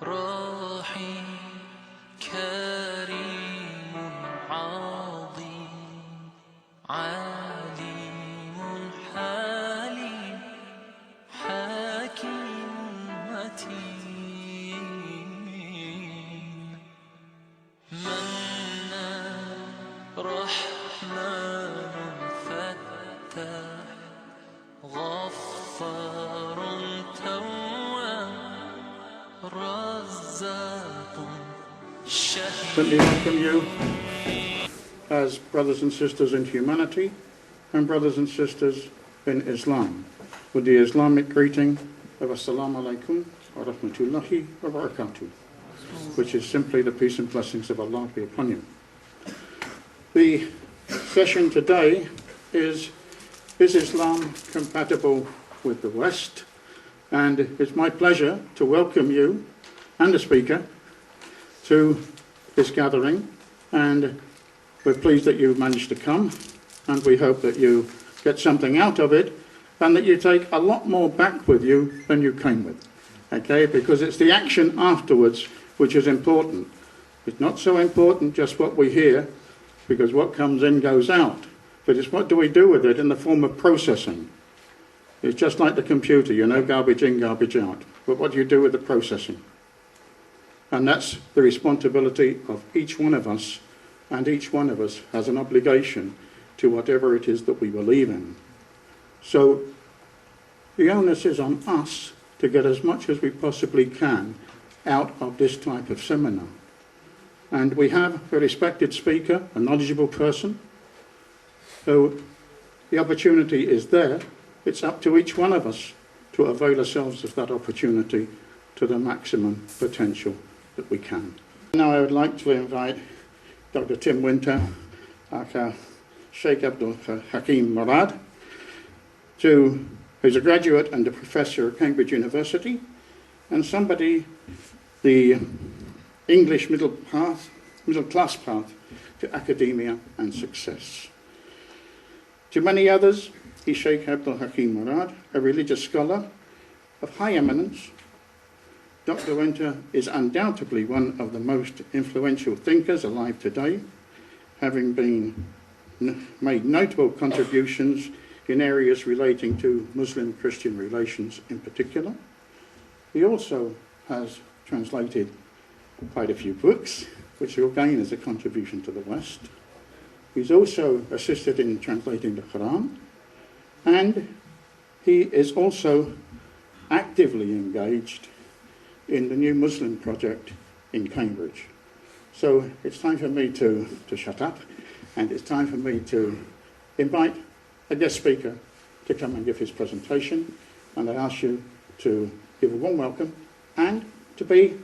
راحي كريم عظيم عليم حليم حكيم متين منان رحمن فتاح غفار تواب رزاق شهيد. Let me welcome you as brothers and sisters in humanity and brothers and sisters in Islam with the Islamic greeting of Assalamu alaikum wa rahmatullahi wa barakatuh, which is simply the peace and blessings of Allah be upon you. The session today is Islam compatible with the West? And it's my pleasure to welcome you and the speaker to this gathering, and we're pleased that you've managed to come, and we hope that you get something out of it and that you take a lot more back with you than you came with, okay? Because it's the action afterwards which is important. It's not so important just what we hear, because what comes in goes out, but it's what do we do with it in the form of processing. It's just like the computer, you know, garbage in, garbage out. But what do you do with the processing? And that's the responsibility of each one of us, and each one of us has an obligation to whatever it is that we believe in. So the onus is on us to get as much as we possibly can out of this type of seminar. And we have a respected speaker, a knowledgeable person, so the opportunity is there. It's up to each one of us to avail ourselves of that opportunity to the maximum potential that we can. Now I would like to invite Dr. Tim Winter, Sheikh Abdul Hakim Murad, who's a graduate and a professor at Cambridge University, and somebody, the English middle class path to academia and success. To many others, he's Sheikh Abdul Hakim Murad, a religious scholar of high eminence. Dr. Winter is undoubtedly one of the most influential thinkers alive today, having made notable contributions in areas relating to Muslim-Christian relations in particular. He also has translated quite a few books, which again is a contribution to the West. He's also assisted in translating the Quran, and he is also actively engaged in the New Muslim Project in Cambridge. So it's time for me to shut up, and it's time for me to invite a guest speaker to come and give his presentation, and I ask you to give a warm welcome and to be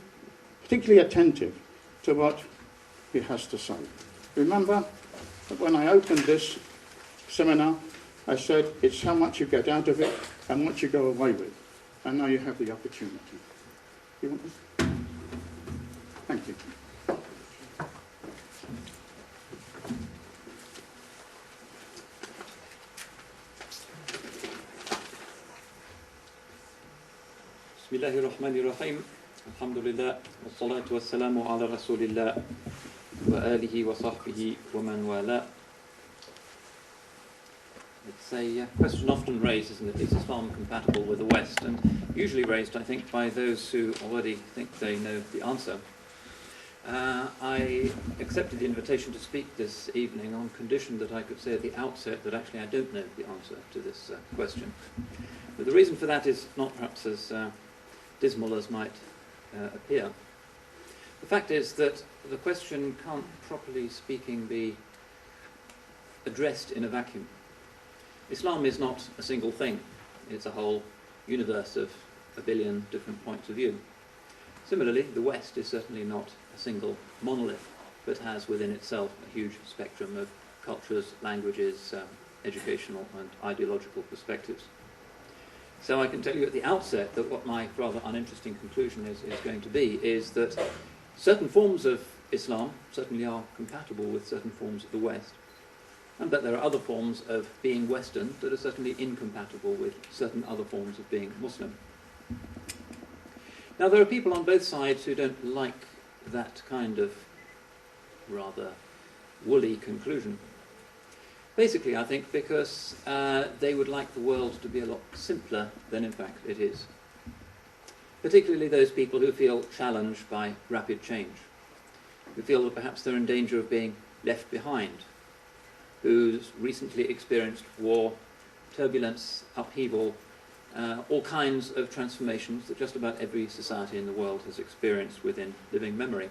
particularly attentive to what he has to say. Remember that when I opened this seminar, I said it's how much you get out of it and what you go away with. And now you have the opportunity. You want this? Thank you. Bismillahirrahmanirrahim. Alhamdulillah. Wassalatu wassalamu ala rasulillah wa alihi wa sahbihi wa man wala. It's a question often raised, isn't it? Is Islam compatible with the West? And usually raised, I think, by those who already think they know the answer. I accepted the invitation to speak this evening on condition that I could say at the outset that actually I don't know the answer to this question. But the reason for that is not perhaps as dismal as might appear. The fact is that the question can't, properly speaking, be addressed in a vacuum. Islam is not a single thing. It's a whole universe of a billion different points of view. Similarly, the West is certainly not a single monolith, but has within itself a huge spectrum of cultures, languages, educational and ideological perspectives. So I can tell you at the outset that what my rather uninteresting conclusion is going to be is that certain forms of Islam certainly are compatible with certain forms of the West, and that there are other forms of being Western that are certainly incompatible with certain other forms of being Muslim. Now, there are people on both sides who don't like that kind of rather woolly conclusion. Basically, I think because they would like the world to be a lot simpler than in fact it is. Particularly those people who feel challenged by rapid change, who feel that perhaps they're in danger of being left behind, who's recently experienced war, turbulence, upheaval, all kinds of transformations that just about every society in the world has experienced within living memory.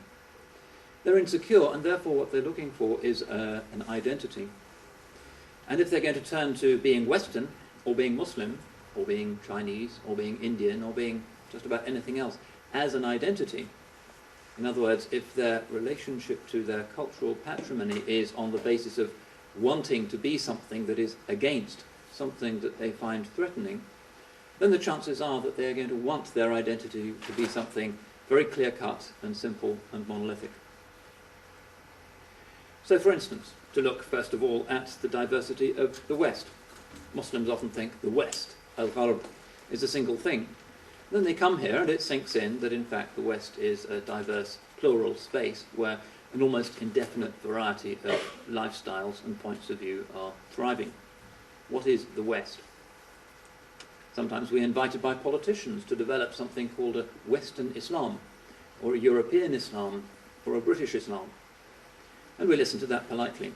They're insecure, and therefore what they're looking for is an identity. And if they're going to turn to being Western, or being Muslim, or being Chinese, or being Indian, or being just about anything else as an identity, in other words, if their relationship to their cultural patrimony is on the basis of wanting to be something that is against something that they find threatening, then the chances are that they are going to want their identity to be something very clear-cut and simple and monolithic. So, for instance, to look first of all at the diversity of the West. Muslims often think the West, al-Gharb, is a single thing. Then they come here and it sinks in that in fact the West is a diverse, plural space where an almost indefinite variety of lifestyles and points of view are thriving. What is the West? Sometimes we're invited by politicians to develop something called a Western Islam, or a European Islam, or a British Islam. And we listen to that politely.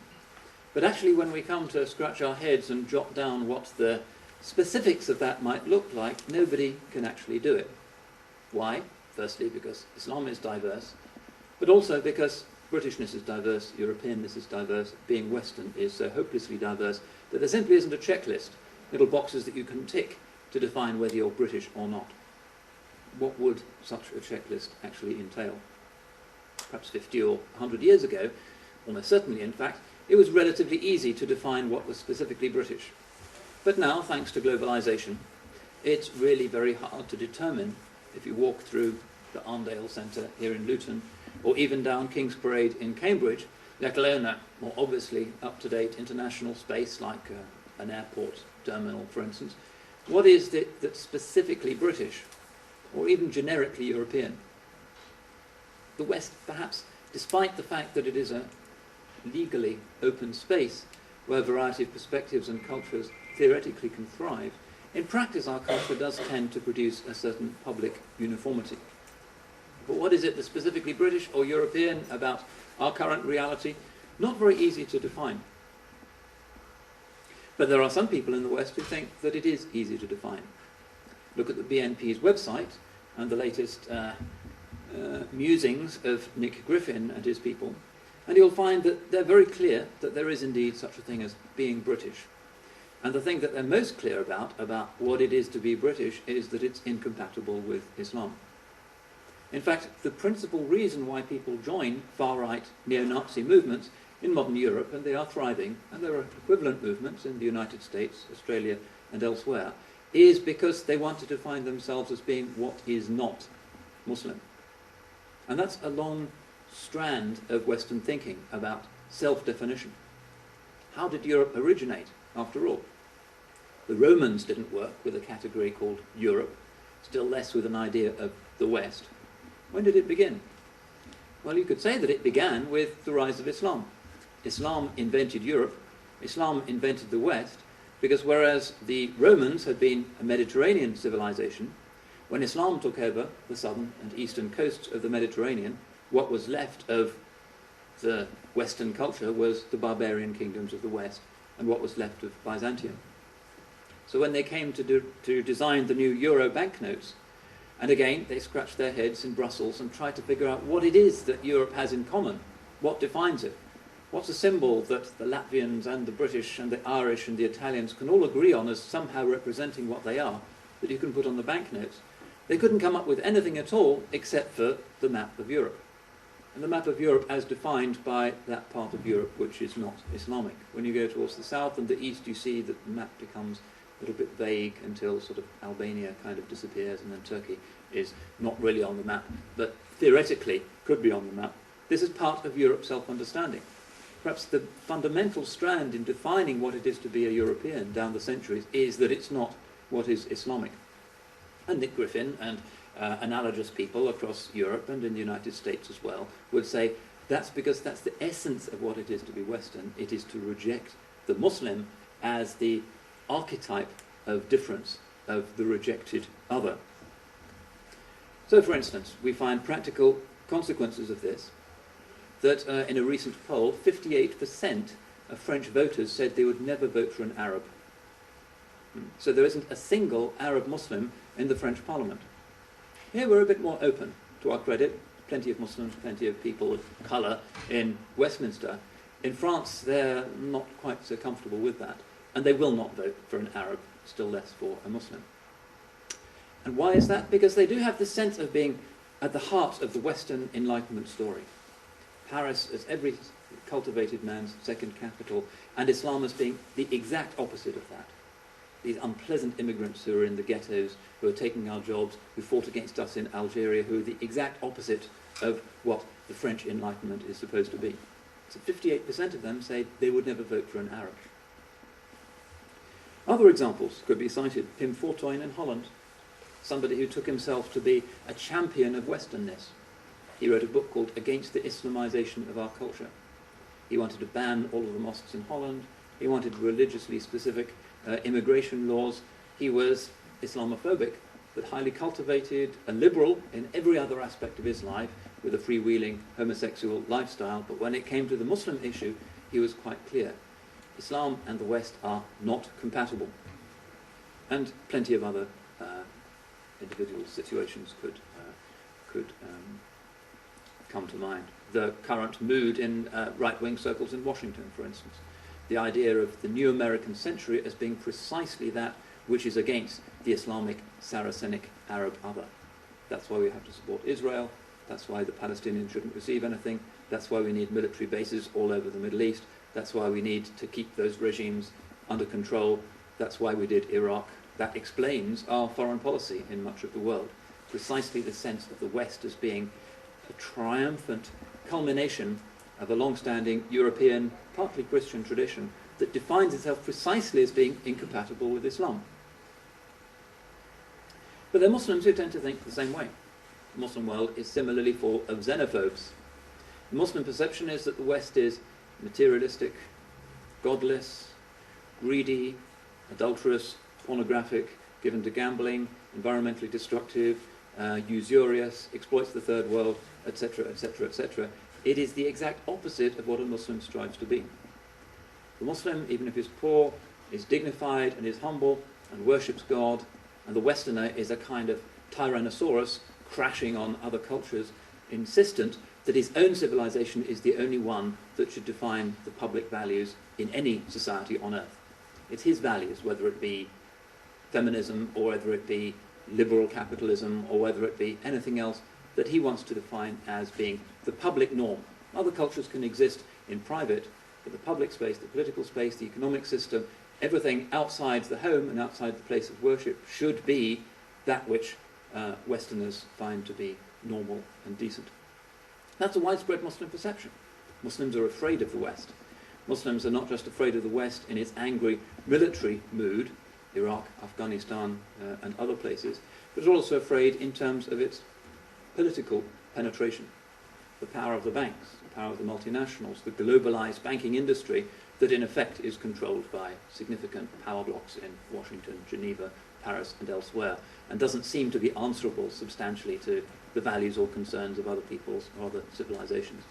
But actually when we come to scratch our heads and jot down what the specifics of that might look like, nobody can actually do it. Why? Firstly, because Islam is diverse, but also because Britishness is diverse, Europeanness is diverse, being Western is so hopelessly diverse that there simply isn't a checklist, little boxes that you can tick to define whether you're British or not. What would such a checklist actually entail? Perhaps 50 or 100 years ago, almost certainly in fact, it was relatively easy to define what was specifically British. But now, thanks to globalization, it's really very hard to determine. If you walk through the Arndale Centre here in Luton, or even down King's Parade in Cambridge, let alone a more obviously up-to-date international space like an airport terminal, for instance, what is it that's specifically British, or even generically European? The West, perhaps, despite the fact that it is a legally open space where a variety of perspectives and cultures theoretically can thrive, in practice our culture does tend to produce a certain public uniformity. But what is it that's specifically British or European about our current reality? Not very easy to define. But there are some people in the West who think that it is easy to define. Look at the BNP's website and the latest musings of Nick Griffin and his people, and you'll find that they're very clear that there is indeed such a thing as being British. And the thing that they're most clear about what it is to be British is that it's incompatible with Islam. In fact, the principal reason why people join far-right neo-Nazi movements in modern Europe, and they are thriving, and there are equivalent movements in the United States, Australia, and elsewhere, is because they want to define themselves as being what is not Muslim. And that's a long strand of Western thinking about self-definition. How did Europe originate, after all? The Romans didn't work with a category called Europe, still less with an idea of the West. When did it begin? Well, you could say that it began with the rise of Islam. Islam invented Europe, Islam invented the West, because whereas the Romans had been a Mediterranean civilization, when Islam took over the southern and eastern coasts of the Mediterranean, what was left of the Western culture was the barbarian kingdoms of the West, and what was left of Byzantium. So when they came to design the new euro banknotes, and again they scratched their heads in Brussels and tried to figure out what it is that Europe has in common, what defines it, what's a symbol that the Latvians and the British and the Irish and the Italians can all agree on as somehow representing what they are, that you can put on the banknotes. They couldn't come up with anything at all except for the map of Europe. And the map of Europe as defined by that part of Europe which is not Islamic. When you go towards the south and the east, you see that the map becomes a little bit vague until sort of Albania kind of disappears, and then Turkey is not really on the map, but theoretically could be on the map. This is part of Europe's self-understanding. Perhaps the fundamental strand in defining what it is to be a European down the centuries is that it's not what is Islamic. And Nick Griffin and analogous people across Europe and in the United States as well would say that's because that's the essence of what it is to be Western. It is to reject the Muslim as the archetype of difference, of the rejected other. So, for instance, we find practical consequences of this, that in a recent poll, 58% of French voters said they would never vote for an Arab. So there isn't a single Arab Muslim in the French Parliament. Here we're a bit more open, to our credit. Plenty of Muslims, plenty of people of colour in Westminster. In France, they're not quite so comfortable with that, and they will not vote for an Arab, still less for a Muslim. And why is that? Because they do have this sense of being at the heart of the Western Enlightenment story. Paris as every cultivated man's second capital, and Islam as being the exact opposite of that. These unpleasant immigrants who are in the ghettos, who are taking our jobs, who fought against us in Algeria, who are the exact opposite of what the French Enlightenment is supposed to be. So 58% of them say they would never vote for an Arab. Other examples could be cited. Pim Fortuyn in Holland, somebody who took himself to be a champion of Westernness. He wrote a book called Against the Islamization of Our Culture. He wanted to ban all of the mosques in Holland. He wanted religiously specific immigration laws. He was Islamophobic, but highly cultivated, a liberal in every other aspect of his life, with a freewheeling homosexual lifestyle. But when it came to the Muslim issue, he was quite clear. Islam and the West are not compatible. And plenty of other individual situations could come to mind. The current mood in right-wing circles in Washington, for instance. The idea of the new American century as being precisely that which is against the Islamic, Saracenic, Arab other. That's why we have to support Israel. That's why the Palestinians shouldn't receive anything. That's why we need military bases all over the Middle East. That's why we need to keep those regimes under control. That's why we did Iraq. That explains our foreign policy in much of the world. Precisely the sense of the West as being a triumphant culmination of a long-standing European, partly Christian tradition that defines itself precisely as being incompatible with Islam. But there are Muslims who tend to think the same way. The Muslim world is similarly full of xenophobes. The Muslim perception is that the West is materialistic, godless, greedy, adulterous, pornographic, given to gambling, environmentally destructive, usurious, exploits the third world, etc., etc., etc. It is the exact opposite of what a Muslim strives to be. The Muslim, even if he's poor, is dignified and is humble and worships God, and the Westerner is a kind of tyrannosaurus crashing on other cultures, insistent that his own civilization is the only one that should define the public values in any society on earth. It's his values, whether it be feminism or whether it be liberal capitalism or whether it be anything else, that he wants to define as being the public norm. Other cultures can exist in private, but the public space, the political space, the economic system, everything outside the home and outside the place of worship should be that which Westerners find to be normal and decent. That's a widespread Muslim perception. Muslims are afraid of the West. Muslims are not just afraid of the West in its angry military mood, Iraq, Afghanistan, and other places, but are also afraid in terms of its political penetration. The power of the banks, the power of the multinationals, the globalized banking industry that in effect is controlled by significant power blocks in Washington, Geneva, Paris and elsewhere, and doesn't seem to be answerable substantially to the values or concerns of other peoples or other civilizations.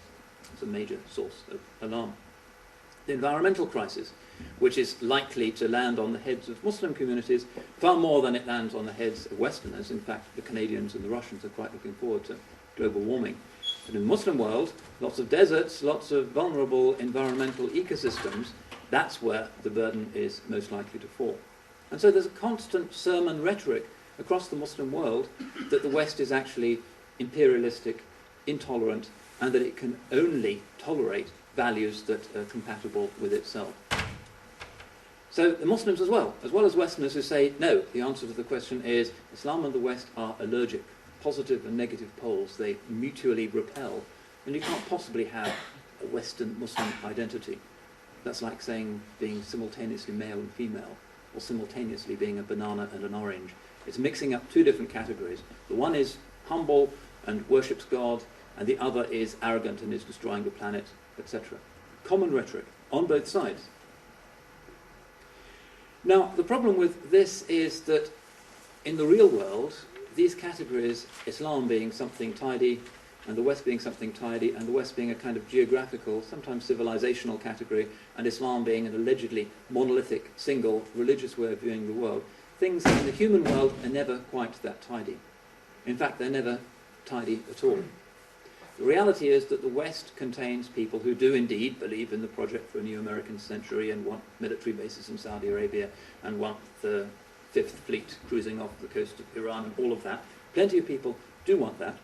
It's a major source of alarm. The environmental crisis, which is likely to land on the heads of Muslim communities far more than it lands on the heads of Westerners. In fact, the Canadians and the Russians are quite looking forward to global warming. But in the Muslim world, lots of deserts, lots of vulnerable environmental ecosystems, that's where the burden is most likely to fall. And so there's a constant sermon rhetoric across the Muslim world that the West is actually imperialistic, intolerant, and that it can only tolerate values that are compatible with itself. So the Muslims as well as Westerners who say, no, the answer to the question is Islam and the West are allergic, positive and negative poles, they mutually repel, and you can't possibly have a Western Muslim identity. That's like saying being simultaneously male and female, or simultaneously being a banana and an orange. It's mixing up two different categories. The one is humble and worships God, and the other is arrogant and is destroying the planet, etc. Common rhetoric on both sides. Now, the problem with this is that in the real world, these categories, Islam being something tidy, and the West being something tidy, and the West being a kind of geographical, sometimes civilizational category, and Islam being an allegedly monolithic, single, religious way of viewing the world, things in the human world are never quite that tidy. In fact, they're never tidy at all. The reality is that the West contains people who do indeed believe in the project for a new American century and want military bases in Saudi Arabia and want the Fifth Fleet cruising off the coast of Iran and all of that. Plenty of people do want that.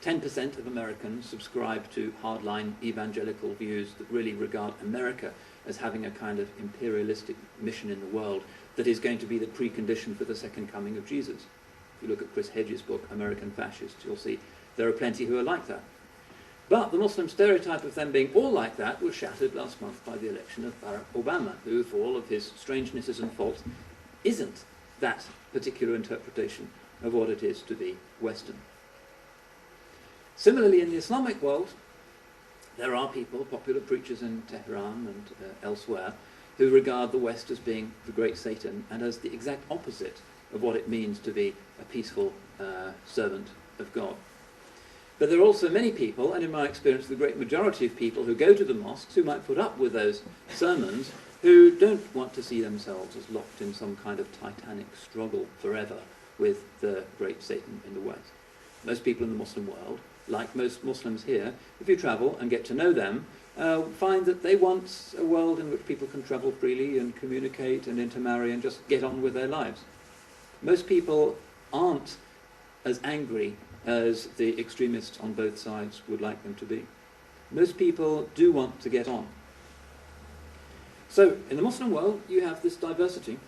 10% of Americans subscribe to hardline evangelical views that really regard America as having a kind of imperialistic mission in the world that is going to be the precondition for the second coming of Jesus. If you look at Chris Hedges' book, American Fascists, you'll see there are plenty who are like that. But the Muslim stereotype of them being all like that was shattered last month by the election of Barack Obama, who, for all of his strangenesses and faults, isn't that particular interpretation of what it is to be Western. Similarly, in the Islamic world, there are people, popular preachers in Tehran and elsewhere, who regard the West as being the great Satan and as the exact opposite of what it means to be a peaceful servant of God. But there are also many people, and in my experience the great majority of people who go to the mosques, who might put up with those sermons, who don't want to see themselves as locked in some kind of titanic struggle forever with the great Satan in the West. Most people in the Muslim world, like most Muslims here, if you travel and get to know them, find that they want a world in which people can travel freely and communicate and intermarry and just get on with their lives. Most people aren't as angry as the extremists on both sides would like them to be. Most people do want to get on. So, in the Muslim world, you have this diversity,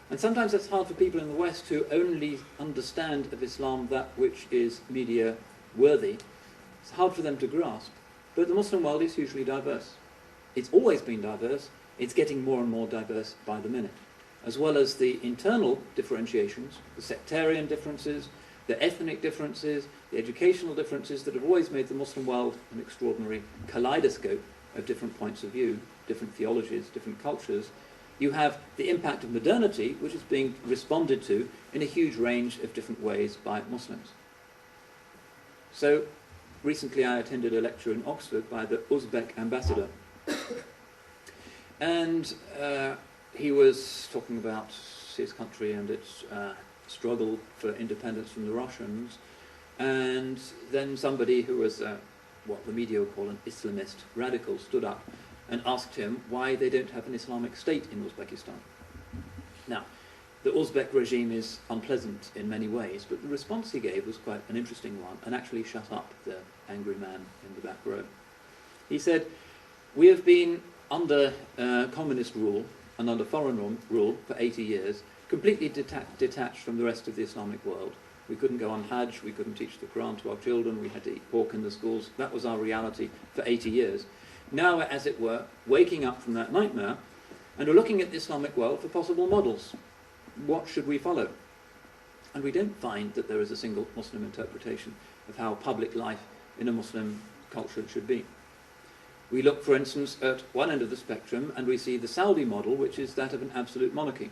and sometimes that's hard for people in the West who only understand of Islam that which is media worthy. It's hard for them to grasp, but the Muslim world is hugely diverse. It's always been diverse, it's getting more and more diverse by the minute, as well as the internal differentiations, the sectarian differences, the ethnic differences, the educational differences that have always made the Muslim world an extraordinary kaleidoscope of different points of view, different theologies, different cultures. You have the impact of modernity, which is being responded to in a huge range of different ways by Muslims. So, recently I attended a lecture in Oxford by the Uzbek ambassador. And he was talking about his country and its struggle for independence from the Russians. And then somebody who was what the media would call an Islamist radical stood up and asked him why they don't have an Islamic state in Uzbekistan. Now, the Uzbek regime is unpleasant in many ways, but the response he gave was quite an interesting one and actually shut up the angry man in the back row. He said, "We have been under communist rule and under foreign rule for 80 years, completely detached from the rest of the Islamic world. We couldn't go on Hajj, we couldn't teach the Quran to our children, we had to eat pork in the schools. That was our reality for 80 years. Now we're, as it were, waking up from that nightmare and we're looking at the Islamic world for possible models. What should we follow?" And we don't find that there is a single Muslim interpretation of how public life in a Muslim culture should be. We look, for instance, at one end of the spectrum and we see the Saudi model, which is that of an absolute monarchy.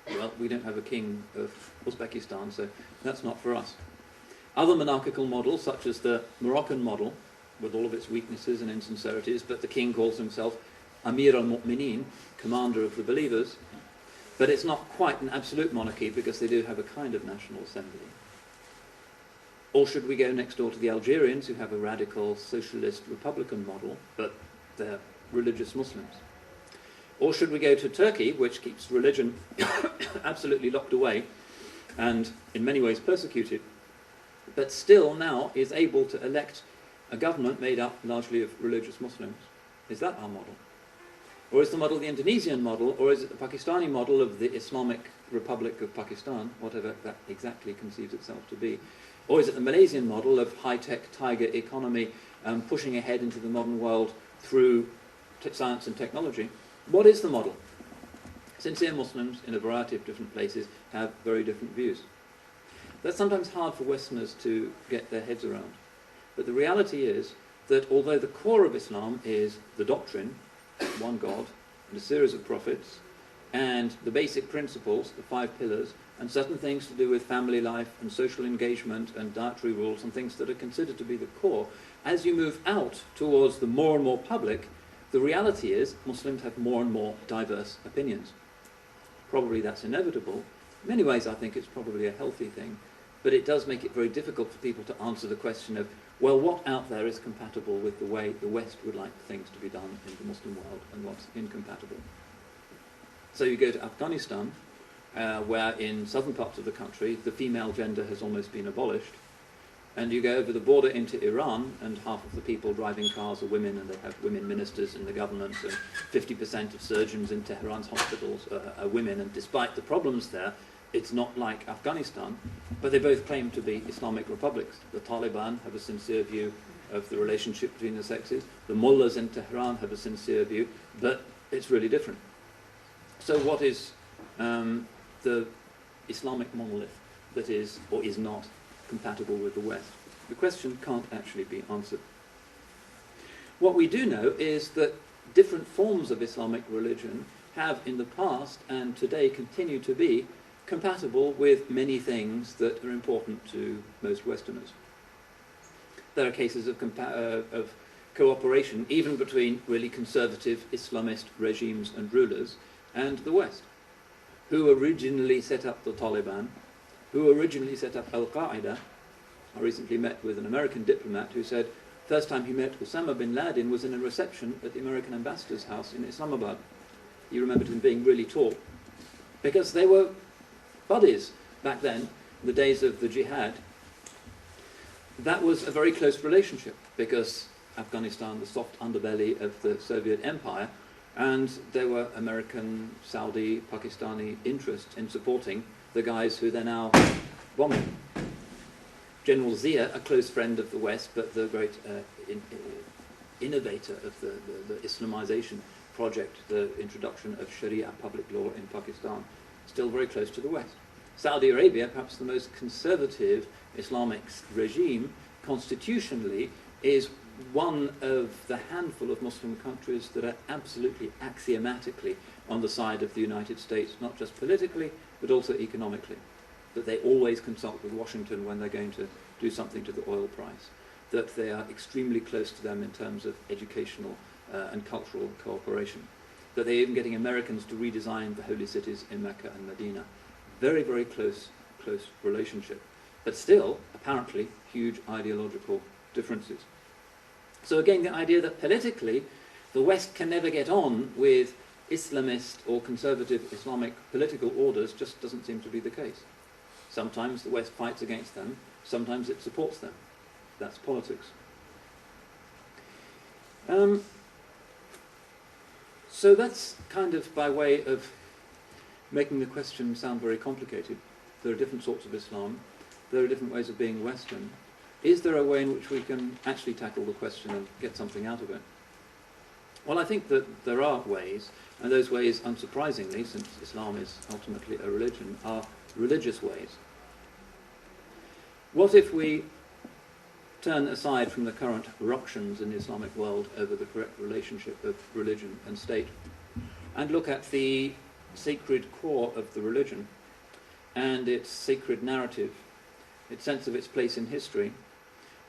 Well, we don't have a king of Uzbekistan, so that's not for us. Other monarchical models, such as the Moroccan model, with all of its weaknesses and insincerities, but the king calls himself Amir al-Mu'mineen, commander of the believers, but it's not quite an absolute monarchy because they do have a kind of national assembly. Or should we go next door to the Algerians, who have a radical socialist republican model, but they're religious Muslims? Or should we go to Turkey, which keeps religion absolutely locked away and in many ways persecuted, but still now is able to elect a government made up largely of religious Muslims? Is that our model? Or is the model the Indonesian model, or is it the Pakistani model of the Islamic Republic of Pakistan, whatever that exactly conceives itself to be? Or is it the Malaysian model of high-tech tiger economy pushing ahead into the modern world through science and technology? What is the model? Sincere Muslims in a variety of different places have very different views. That's sometimes hard for Westerners to get their heads around. But the reality is that although the core of Islam is the doctrine, one God, and a series of prophets, and the basic principles, the 5 pillars, and certain things to do with family life and social engagement and dietary rules and things that are considered to be the core, as you move out towards the more and more public, the reality is Muslims have more and more diverse opinions. Probably that's inevitable. In many ways I think it's probably a healthy thing, but it does make it very difficult for people to answer the question of, well, what out there is compatible with the way the West would like things to be done in the Muslim world and what's incompatible. So you go to Afghanistan, where in southern parts of the country the female gender has almost been abolished, and you go over the border into Iran, and half of the people driving cars are women, and they have women ministers in the government, and 50% of surgeons in Tehran's hospitals are women, and despite the problems there, it's not like Afghanistan, but they both claim to be Islamic republics. The Taliban have a sincere view of the relationship between the sexes, the mullahs in Tehran have a sincere view, but it's really different. So what is the Islamic monolith that is or is not compatible with the West? The question can't actually be answered. What we do know is that different forms of Islamic religion have in the past and today continue to be compatible with many things that are important to most Westerners. There are cases of cooperation even between really conservative Islamist regimes and rulers and the West, who originally set up the Taliban, who originally set up Al-Qaeda. I recently met with an American diplomat who said first time he met Osama bin Laden was in a reception at the American ambassador's house in Islamabad. He remembered him being really tall, because they were buddies back then, in the days of the jihad. That was a very close relationship, because Afghanistan, the soft underbelly of the Soviet Empire, and there were American, Saudi, Pakistani interests in supporting the guys who they're now bombing. General Zia, a close friend of the West, but the great innovator of the Islamization project, the introduction of Sharia public law in Pakistan, still very close to the West. Saudi Arabia, perhaps the most conservative Islamic regime, constitutionally, is one of the handful of Muslim countries that are absolutely axiomatically on the side of the United States, not just politically, but also economically. That they always consult with Washington when they're going to do something to the oil price. That they are extremely close to them in terms of educational and cultural cooperation. That they're even getting Americans to redesign the holy cities in Mecca and Medina. Very, very close relationship. But still, apparently, huge ideological differences. So again, the idea that politically the West can never get on with Islamist or conservative Islamic political orders just doesn't seem to be the case. Sometimes the West fights against them, sometimes it supports them. That's politics. So that's kind of by way of making the question sound very complicated. There are different sorts of Islam, there are different ways of being Western. Is there a way in which we can actually tackle the question and get something out of it? Well, I think that there are ways, and those ways, unsurprisingly, since Islam is ultimately a religion, are religious ways. What if we turn aside from the current ructions in the Islamic world over the correct relationship of religion and state, and look at the sacred core of the religion and its sacred narrative, its sense of its place in history,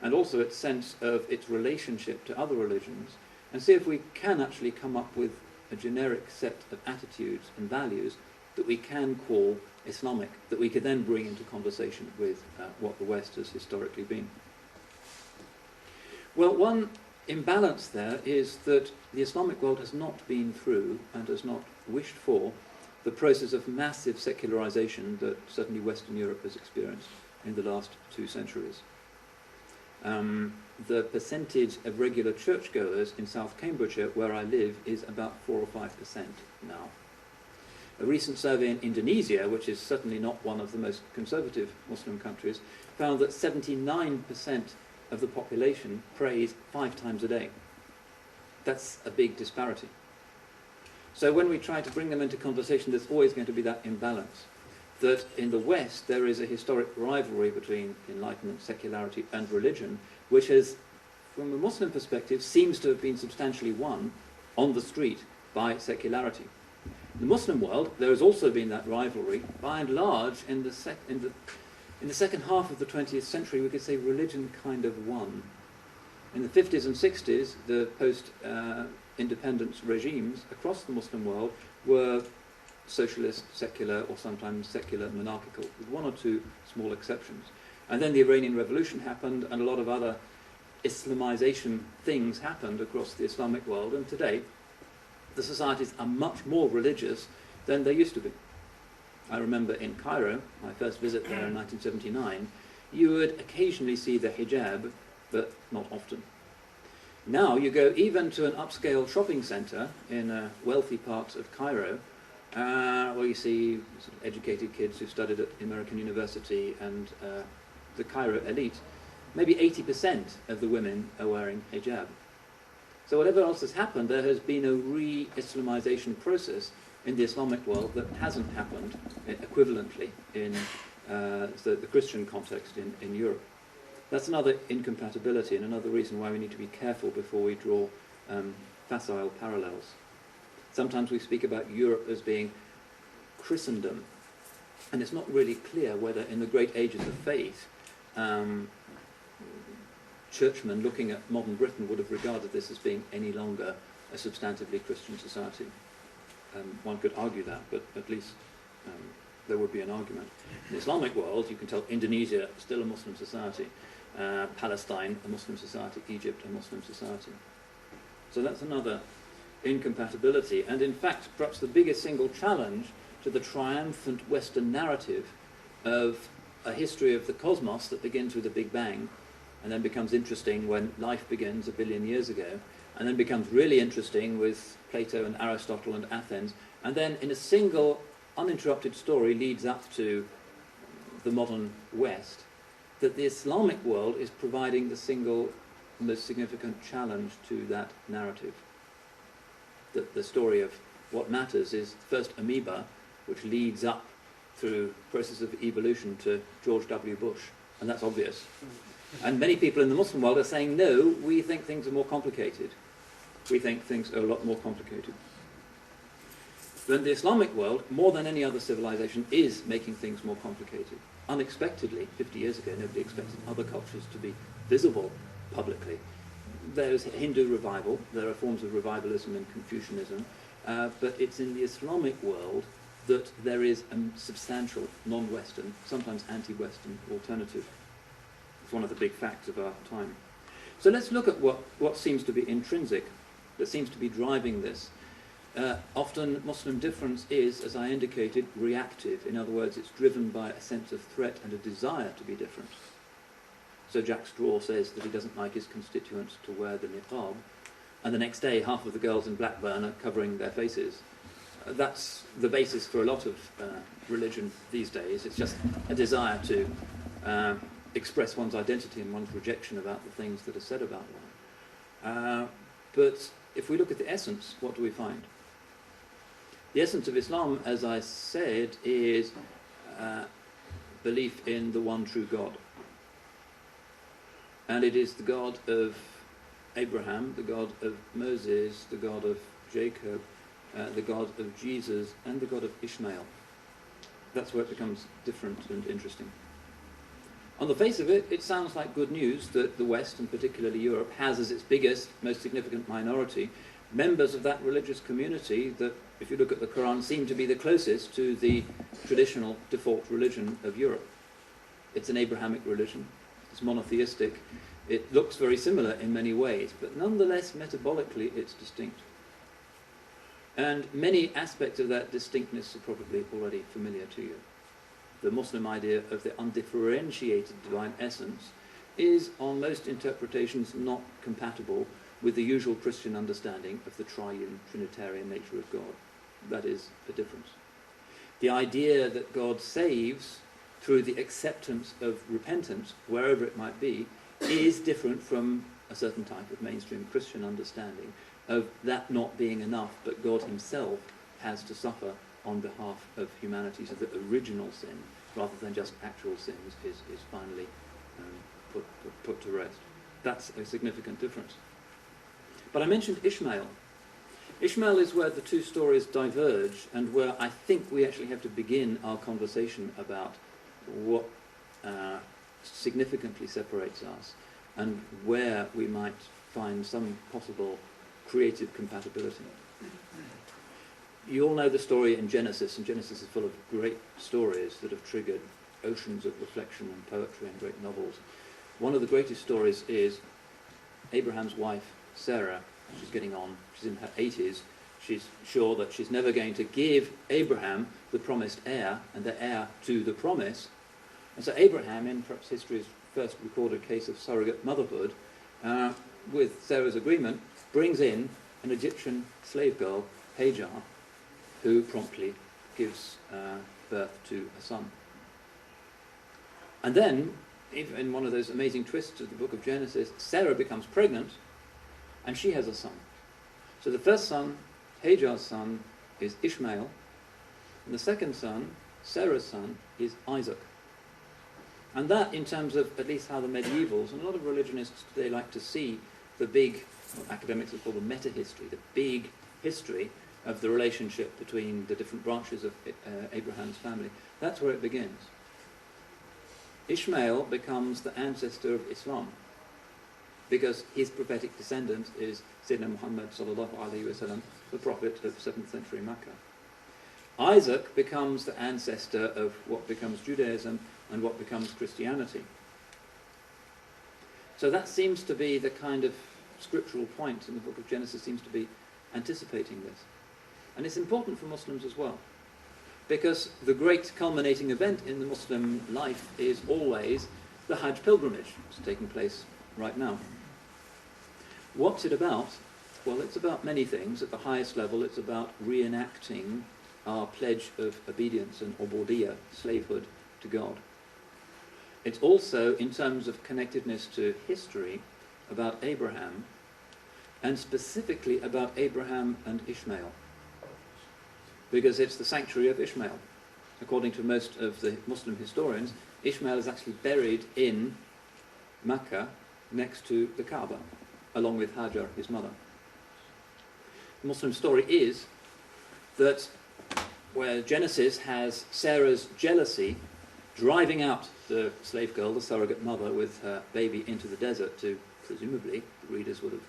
and also its sense of its relationship to other religions, and see if we can actually come up with a generic set of attitudes and values that we can call Islamic, that we could then bring into conversation with what the West has historically been. Well, one imbalance there is that the Islamic world has not been through and has not wished for the process of massive secularization that certainly Western Europe has experienced in the last 2 centuries. The percentage of regular churchgoers in South Cambridgeshire, where I live, is about 4 or 5% now. A recent survey in Indonesia, which is certainly not one of the most conservative Muslim countries, found that 79% of the population prays 5 times a day. That's a big disparity. So when we try to bring them into conversation, there's always going to be that imbalance. That in the West there is a historic rivalry between Enlightenment, secularity and religion, which has, from a Muslim perspective, seems to have been substantially won on the street by secularity. In the Muslim world, there has also been that rivalry. By and large, in the second half of the 20th century, we could say religion kind of won. In the 50s and 60s, the post-independence regimes across the Muslim world were socialist, secular, or sometimes secular monarchical, with one or two small exceptions. And then the Iranian Revolution happened, and a lot of other Islamization things happened across the Islamic world, and today the societies are much more religious than they used to be. I remember in Cairo, my first visit there in 1979, you would occasionally see the hijab, but not often. Now you go even to an upscale shopping centre in wealthy parts of Cairo, where you see sort of educated kids who studied at American University and the Cairo elite. Maybe 80% of the women are wearing hijab. So whatever else has happened, there has been a re-Islamization process in the Islamic world that hasn't happened equivalently in the Christian context in Europe. That's another incompatibility and another reason why we need to be careful before we draw facile parallels. Sometimes we speak about Europe as being Christendom, and it's not really clear whether in the great ages of faith churchmen looking at modern Britain would have regarded this as being any longer a substantively Christian society. One could argue that, but at least there would be an argument. In the Islamic world, you can tell Indonesia still a Muslim society, Palestine a Muslim society, Egypt a Muslim society. So that's another incompatibility, and in fact perhaps the biggest single challenge to the triumphant Western narrative of a history of the cosmos that begins with the Big Bang and then becomes interesting when life begins 1 billion years ago, and then becomes really interesting with Plato and Aristotle and Athens, and then in a single uninterrupted story leads up to the modern West, that the Islamic world is providing the single most significant challenge to that narrative. That the story of what matters is first amoeba, which leads up through process of evolution to George W. Bush, and that's obvious. And many people in the Muslim world are saying, no, we think things are more complicated. We think things are a lot more complicated. But the Islamic world, more than any other civilization, is making things more complicated. Unexpectedly, 50 years ago, nobody expected other cultures to be visible publicly. There's Hindu revival, there are forms of revivalism and Confucianism, but it's in the Islamic world that there is a substantial non-Western, sometimes anti-Western alternative. It's one of the big facts of our time. So let's look at what seems to be intrinsic, that seems to be driving this. Often Muslim difference is, as I indicated, reactive. In other words, it's driven by a sense of threat and a desire to be different. So Jack Straw says that he doesn't like his constituents to wear the niqab, and the next day half of the girls in Blackburn are covering their faces. That's the basis for a lot of religion these days. It's just a desire to express one's identity and one's rejection about the things that are said about one. But if we look at the essence, what do we find? The essence of Islam, as I said, is belief in the one true God. And it is the God of Abraham, the God of Moses, the God of Jacob, the God of Jesus, and the God of Ishmael. That's where it becomes different and interesting. On the face of it, it sounds like good news that the West, and particularly Europe, has as its biggest, most significant minority members of that religious community that, if you look at the Quran, seem to be the closest to the traditional default religion of Europe. It's an Abrahamic religion. It's monotheistic. It looks very similar in many ways, but nonetheless, metabolically, it's distinct. And many aspects of that distinctness are probably already familiar to you. The Muslim idea of the undifferentiated divine essence is, on most interpretations, not compatible with the usual Christian understanding of the triune Trinitarian nature of God. That is a difference. The idea that God saves through the acceptance of repentance, wherever it might be, is different from a certain type of mainstream Christian understanding of that not being enough, but God himself has to suffer on behalf of humanity, so that original sin, rather than just actual sins, is finally put to rest. That's a significant difference. But I mentioned Ishmael. Ishmael is where the two stories diverge, and where I think we actually have to begin our conversation about what significantly separates us, and where we might find some possible creative compatibility. You all know the story in Genesis, and Genesis is full of great stories that have triggered oceans of reflection and poetry and great novels. One of the greatest stories is Abraham's wife, Sarah. She's getting on, she's in her 80s. She's sure that she's never going to give Abraham the promised heir, and the heir to the promise. And so Abraham, in perhaps history's first recorded case of surrogate motherhood, with Sarah's agreement, brings in an Egyptian slave girl, Hagar, who promptly gives birth to a son. And then, in one of those amazing twists of the book of Genesis, Sarah becomes pregnant, and she has a son. So the first son, Hagar's son, is Ishmael, and the second son, Sarah's son, is Isaac. And that, in terms of at least how the medievals, and a lot of religionists today like to see the big, what academics would call the meta-history, the big history of the relationship between the different branches of Abraham's family. That's where it begins. Ishmael becomes the ancestor of Islam, because his prophetic descendant is Sayyidina Muhammad sallallahu alaihi wasallam, the prophet of 7th century Makkah. Isaac becomes the ancestor of what becomes Judaism and what becomes Christianity. So that seems to be the kind of scriptural point in the book of Genesis, seems to be anticipating this. And it's important for Muslims as well, because the great culminating event in the Muslim life is always the Hajj pilgrimage. It's taking place right now. What's it about? Well, it's about many things. At the highest level, it's about reenacting our pledge of obedience and ubudiyya, slavehood to God. It's also, in terms of connectedness to history, about Abraham, and specifically about Abraham and Ishmael, because it's the sanctuary of Ishmael. According to most of the Muslim historians, Ishmael is actually buried in Makkah next to the Kaaba, along with Hajar, his mother. The Muslim story is that where Genesis has Sarah's jealousy driving out the slave girl, the surrogate mother, with her baby into the desert to, presumably, the readers would have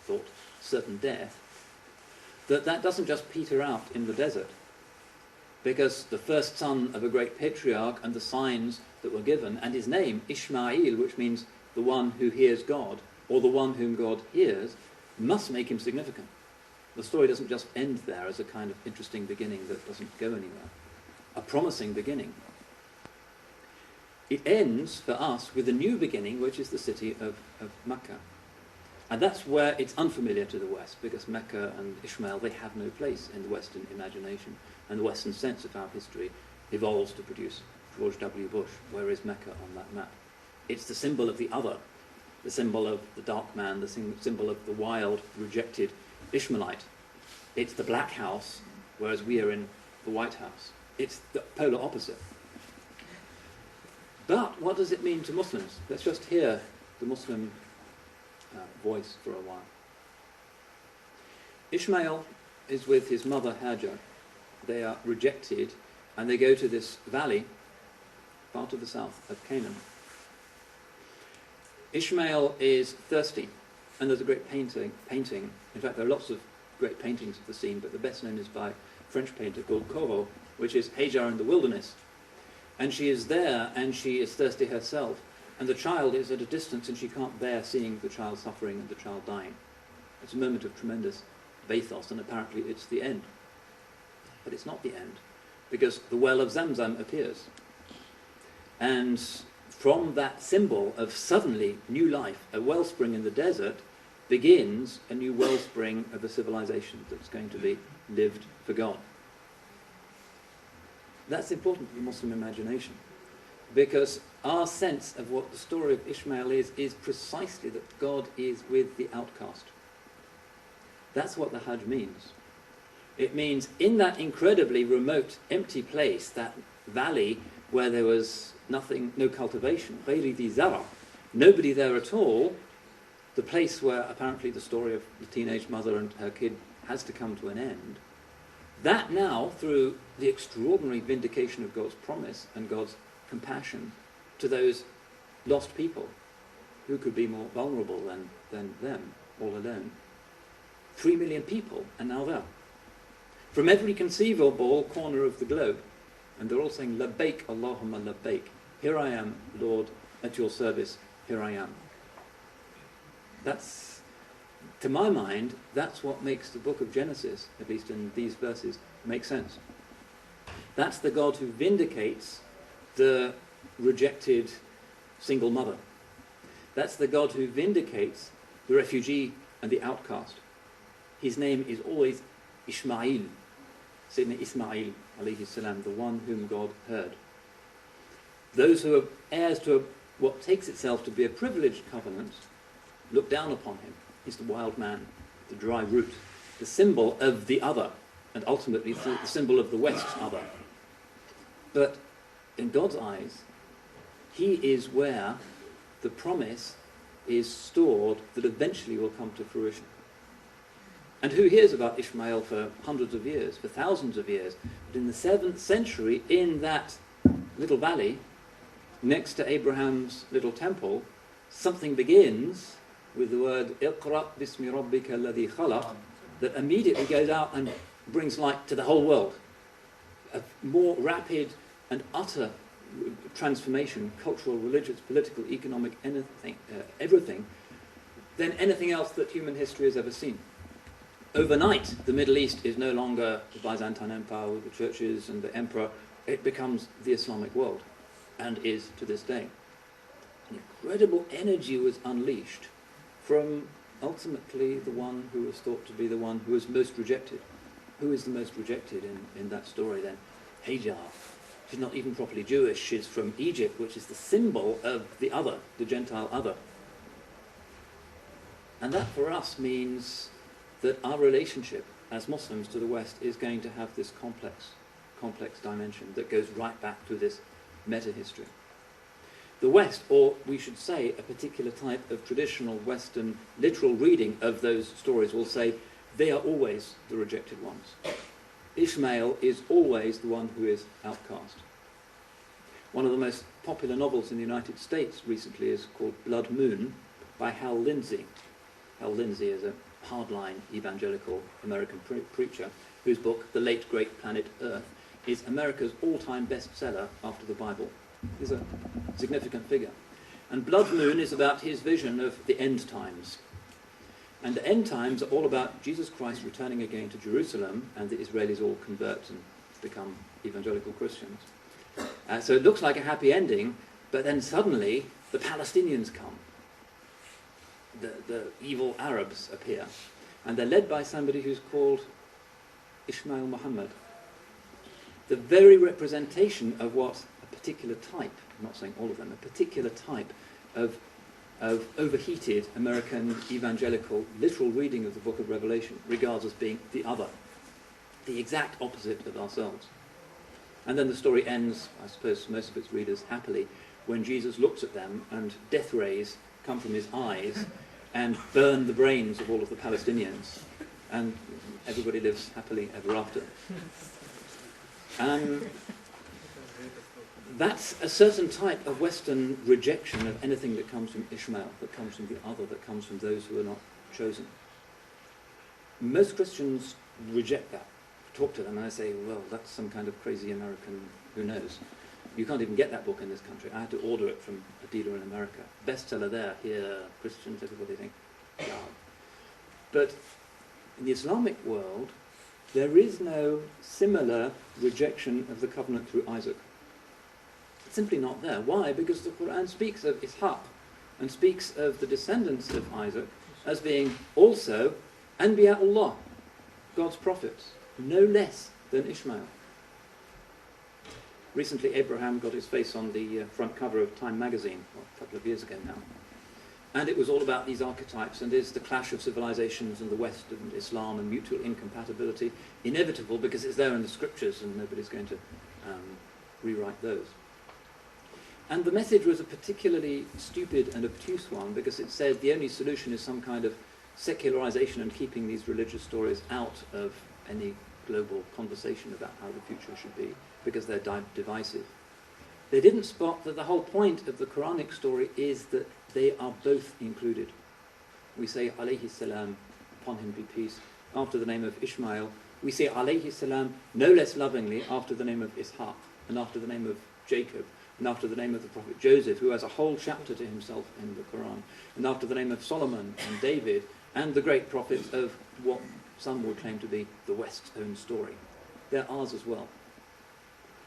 thought, certain death, that doesn't just peter out in the desert, because the first son of a great patriarch and the signs that were given, and his name, Ishmael, which means the one who hears God, or the one whom God hears, must make him significant. The story doesn't just end there as a kind of interesting beginning that doesn't go anywhere. A promising beginning. It ends, for us, with a new beginning, which is the city of Mecca. And that's where it's unfamiliar to the West, because Mecca and Ishmael, they have no place in the Western imagination, and the Western sense of our history evolves to produce George W. Bush. Where is Mecca on that map? It's the symbol of the other, the symbol of the dark man, the symbol of the wild, rejected Ishmaelite. It's the black house, whereas we are in the White House. It's the polar opposite. But what does it mean to Muslims? Let's just hear the Muslim voice for a while. Ishmael is with his mother Hajar. They are rejected, and they go to this valley, part of the south of Canaan. Ishmael is thirsty, and there's a great painting. In fact, there are lots of great paintings of the scene, but the best known is by a French painter called Corot, which is Hajar in the wilderness. And she is there, and she is thirsty herself, and the child is at a distance, and she can't bear seeing the child suffering and the child dying. It's a moment of tremendous bathos, and apparently it's the end. But it's not the end, because the well of Zamzam appears. And from that symbol of suddenly new life, a wellspring in the desert, begins a new wellspring of a civilization that's going to be lived for God. That's important for the Muslim imagination, because our sense of what the story of Ishmael is precisely that God is with the outcast. That's what the Hajj means. It means in that incredibly remote, empty place, that valley where there was nothing, no cultivation, غَيْرِ ذِي زَرَعٍ, nobody there at all, the place where apparently the story of the teenage mother and her kid has to come to an end, that now, through the extraordinary vindication of God's promise and God's compassion to those lost people, who could be more vulnerable than them, all alone, 3 million people are now there. From every conceivable corner of the globe. And they're all saying, Labbaik Allahumma Labbaik. Here I am, Lord, at your service, here I am. That's, to my mind, that's what makes the book of Genesis, at least in these verses, make sense. That's the God who vindicates the rejected single mother. That's the God who vindicates the refugee and the outcast. His name is always Ishmael, Sayyidina Ismail, alayhi salam, the one whom God heard. Those who are heirs to what takes itself to be a privileged covenant look down upon him. He's the wild man, the dry root, the symbol of the other, and ultimately the symbol of the West's other. But in God's eyes, he is where the promise is stored that eventually will come to fruition. And who hears about Ishmael for hundreds of years, for thousands of years? But in the 7th century, in that little valley, next to Abraham's little temple, something begins with the word Iqra bismi rabbika alladhi khalaq, that immediately goes out and brings light to the whole world. A more rapid and utter transformation, cultural, religious, political, economic, anything, everything, than anything else that human history has ever seen. Overnight, the Middle East is no longer the Byzantine Empire with the churches and the emperor. It becomes the Islamic world, and is to this day. An incredible energy was unleashed from ultimately the one who was thought to be the one who was most rejected. Who is the most rejected in that story then? Hajar. She's not even properly Jewish. She's from Egypt, which is the symbol of the other, the Gentile other. And that for us means that our relationship as Muslims to the West is going to have this complex dimension that goes right back to this meta-history. The West, or we should say a particular type of traditional Western literal reading of those stories, will say they are always the rejected ones. Ishmael is always the one who is outcast. One of the most popular novels in the United States recently is called Blood Moon by Hal Lindsey. Hal Lindsey is a hardline evangelical American preacher whose book, The Late Great Planet Earth, is America's all-time bestseller after the Bible. He's a significant figure. And Blood Moon is about his vision of the end times. And the end times are all about Jesus Christ returning again to Jerusalem, and the Israelis all convert and become evangelical Christians. So it looks like a happy ending, but then suddenly the Palestinians come. The evil Arabs appear, and they're led by somebody who's called Ismail Muhammad. The very representation of what a particular type, I'm not saying all of them, a particular type of overheated American evangelical literal reading of the book of Revelation regards as being the other, the exact opposite of ourselves. And then the story ends, I suppose for most of its readers, happily, when Jesus looks at them and death rays come from his eyes and burn the brains of all of the Palestinians, and everybody lives happily ever after. That's a certain type of Western rejection of anything that comes from Ishmael, that comes from the other, that comes from those who are not chosen. Most Christians reject that. Talk to them and I say, well, that's some kind of crazy American, who knows. You can't even get that book in this country. I had to order it from a dealer in America. Bestseller there, here, Christians, everybody think, yeah. But in the Islamic world, there is no similar rejection of the covenant through Isaac. It's simply not there. Why? Because the Quran speaks of Ishaq and speaks of the descendants of Isaac as being also Anbiya'ullah, God's prophets, no less than Ishmael. Recently, Abraham got his face on the front cover of Time magazine, a couple of years ago now. And it was all about these archetypes, and is the clash of civilizations and the West and Islam and mutual incompatibility inevitable because it's there in the scriptures and nobody's going to rewrite those. And the message was a particularly stupid and obtuse one because it said the only solution is some kind of secularization and keeping these religious stories out of any global conversation about how the future should be because they're divisive. They didn't spot that the whole point of the Quranic story is that they are both included. We say alayhi salam, upon him be peace, after the name of Ishmael. We say alayhi salam no less lovingly after the name of Ishaq and after the name of Jacob and after the name of the prophet Joseph, who has a whole chapter to himself in the Quran, and after the name of Solomon and David and the great prophets of what some would claim to be the West's own story. They're ours as well.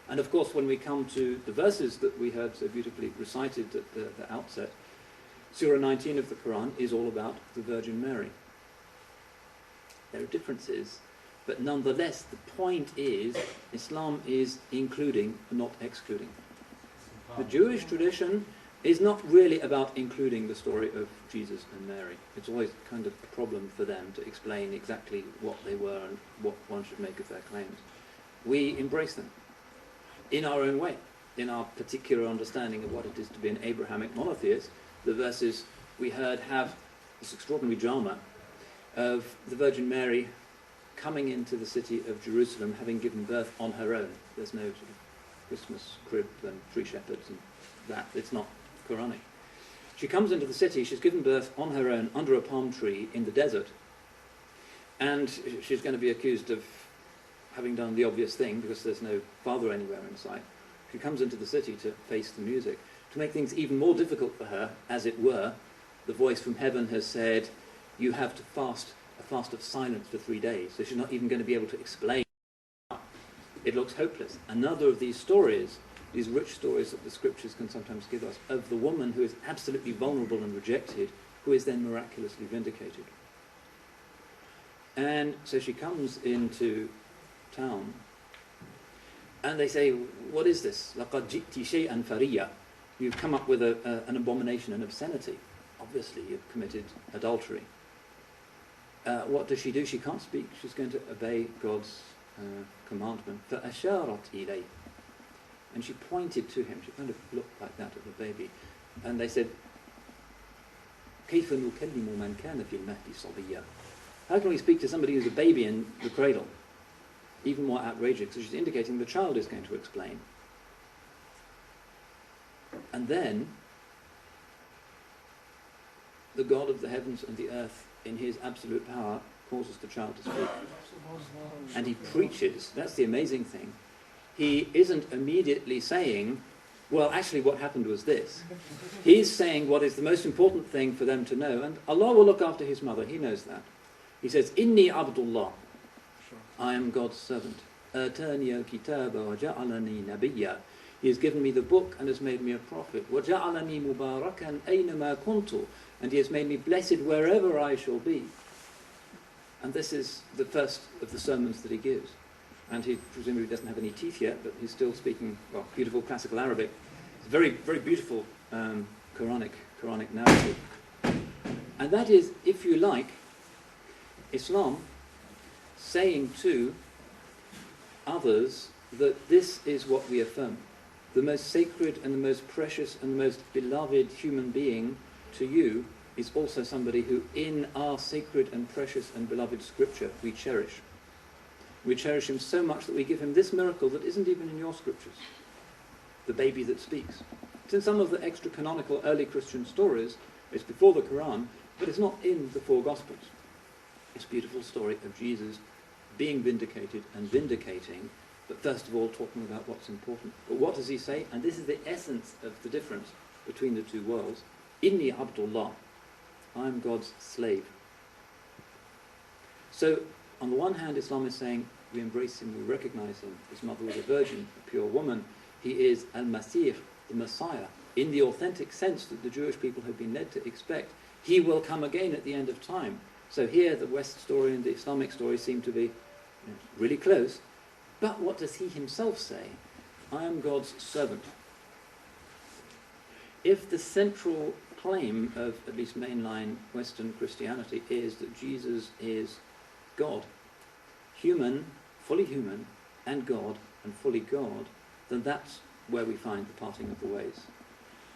And of course, when we come to the verses that we heard so beautifully recited at the outset, Surah 19 of the Quran is all about the Virgin Mary. There are differences, but nonetheless, the point is Islam is including, not excluding. The Jewish tradition is not really about including the story of Jesus and Mary. It's always kind of a problem for them to explain exactly what they were and what one should make of their claims. We embrace them in our own way, in our particular understanding of what it is to be an Abrahamic monotheist. The verses we heard have this extraordinary drama of the Virgin Mary coming into the city of Jerusalem having given birth on her own. There's no sort of Christmas crib and three shepherds and that. It's not Quranic. She comes into the city, she's given birth on her own under a palm tree in the desert, and she's going to be accused of having done the obvious thing because there's no father anywhere in sight. She comes into the city to face the music. To make things even more difficult for her, as it were, the voice from heaven has said, you have to fast a fast of silence for 3 days. So she's not even going to be able to explain. It looks hopeless. Another of these stories, these rich stories that the scriptures can sometimes give us, of the woman who is absolutely vulnerable and rejected, who is then miraculously vindicated. And so she comes into town, and they say, what is this? لَقَدْ جِئْتِ شَيْئًا فَرِيًّا. You've come up with an abomination, an obscenity. Obviously, you've committed adultery. What does she do? She can't speak. She's going to obey God's commandment. فَأَشَارَتْ إِلَيْهِ. And she pointed to him. She kind of looked like that at the baby. And they said, كَيْفَ نُكَلِّمُ مَنْ كَانَ فِي الْمَهْدِ صَبِيًّا. How can we speak to somebody who's a baby in the cradle? Even more outrageous. So she's indicating the child is going to explain. And then the God of the heavens and the earth, in his absolute power, causes the child to speak. And he preaches. That's the amazing thing. He isn't immediately saying, well, actually what happened was this. He's saying what is the most important thing for them to know, and Allah will look after his mother. He knows that. He says, Inni Abdullah. I am God's servant. Atani al-kitaba wa ja'alani nabiyya. He has given me the book and has made me a prophet. وَجَعَلَنِي مُبَارَكًا أَيْنَمَا كُنْتُ. And he has made me blessed wherever I shall be. And this is the first of the sermons that he gives. And he presumably doesn't have any teeth yet, but he's still speaking, well, beautiful classical Arabic. It's a very, very beautiful Quranic narrative. And that is, if you like, Islam saying to others that this is what we affirm. The most sacred and the most precious and the most beloved human being to you is also somebody who in our sacred and precious and beloved scripture we cherish. We cherish him so much that we give him this miracle that isn't even in your scriptures. The baby that speaks. It's in some of the extra-canonical early Christian stories. It's before the Quran, but it's not in the four Gospels. It's a beautiful story of Jesus being vindicated and vindicating, but first of all talking about what's important. But what does he say? And this is the essence of the difference between the two worlds. Inni Abdullah. I am God's slave. So, on the one hand, Islam is saying, we embrace him, we recognize him. His mother was a virgin, a pure woman. He is Al-Masih, the Messiah, in the authentic sense that the Jewish people have been led to expect. He will come again at the end of time. So here, the West story and the Islamic story seem to be really close. But what does he himself say? I am God's servant. If the central claim of at least mainline Western Christianity is that Jesus is God, human, and fully God, then that's where we find the parting of the ways.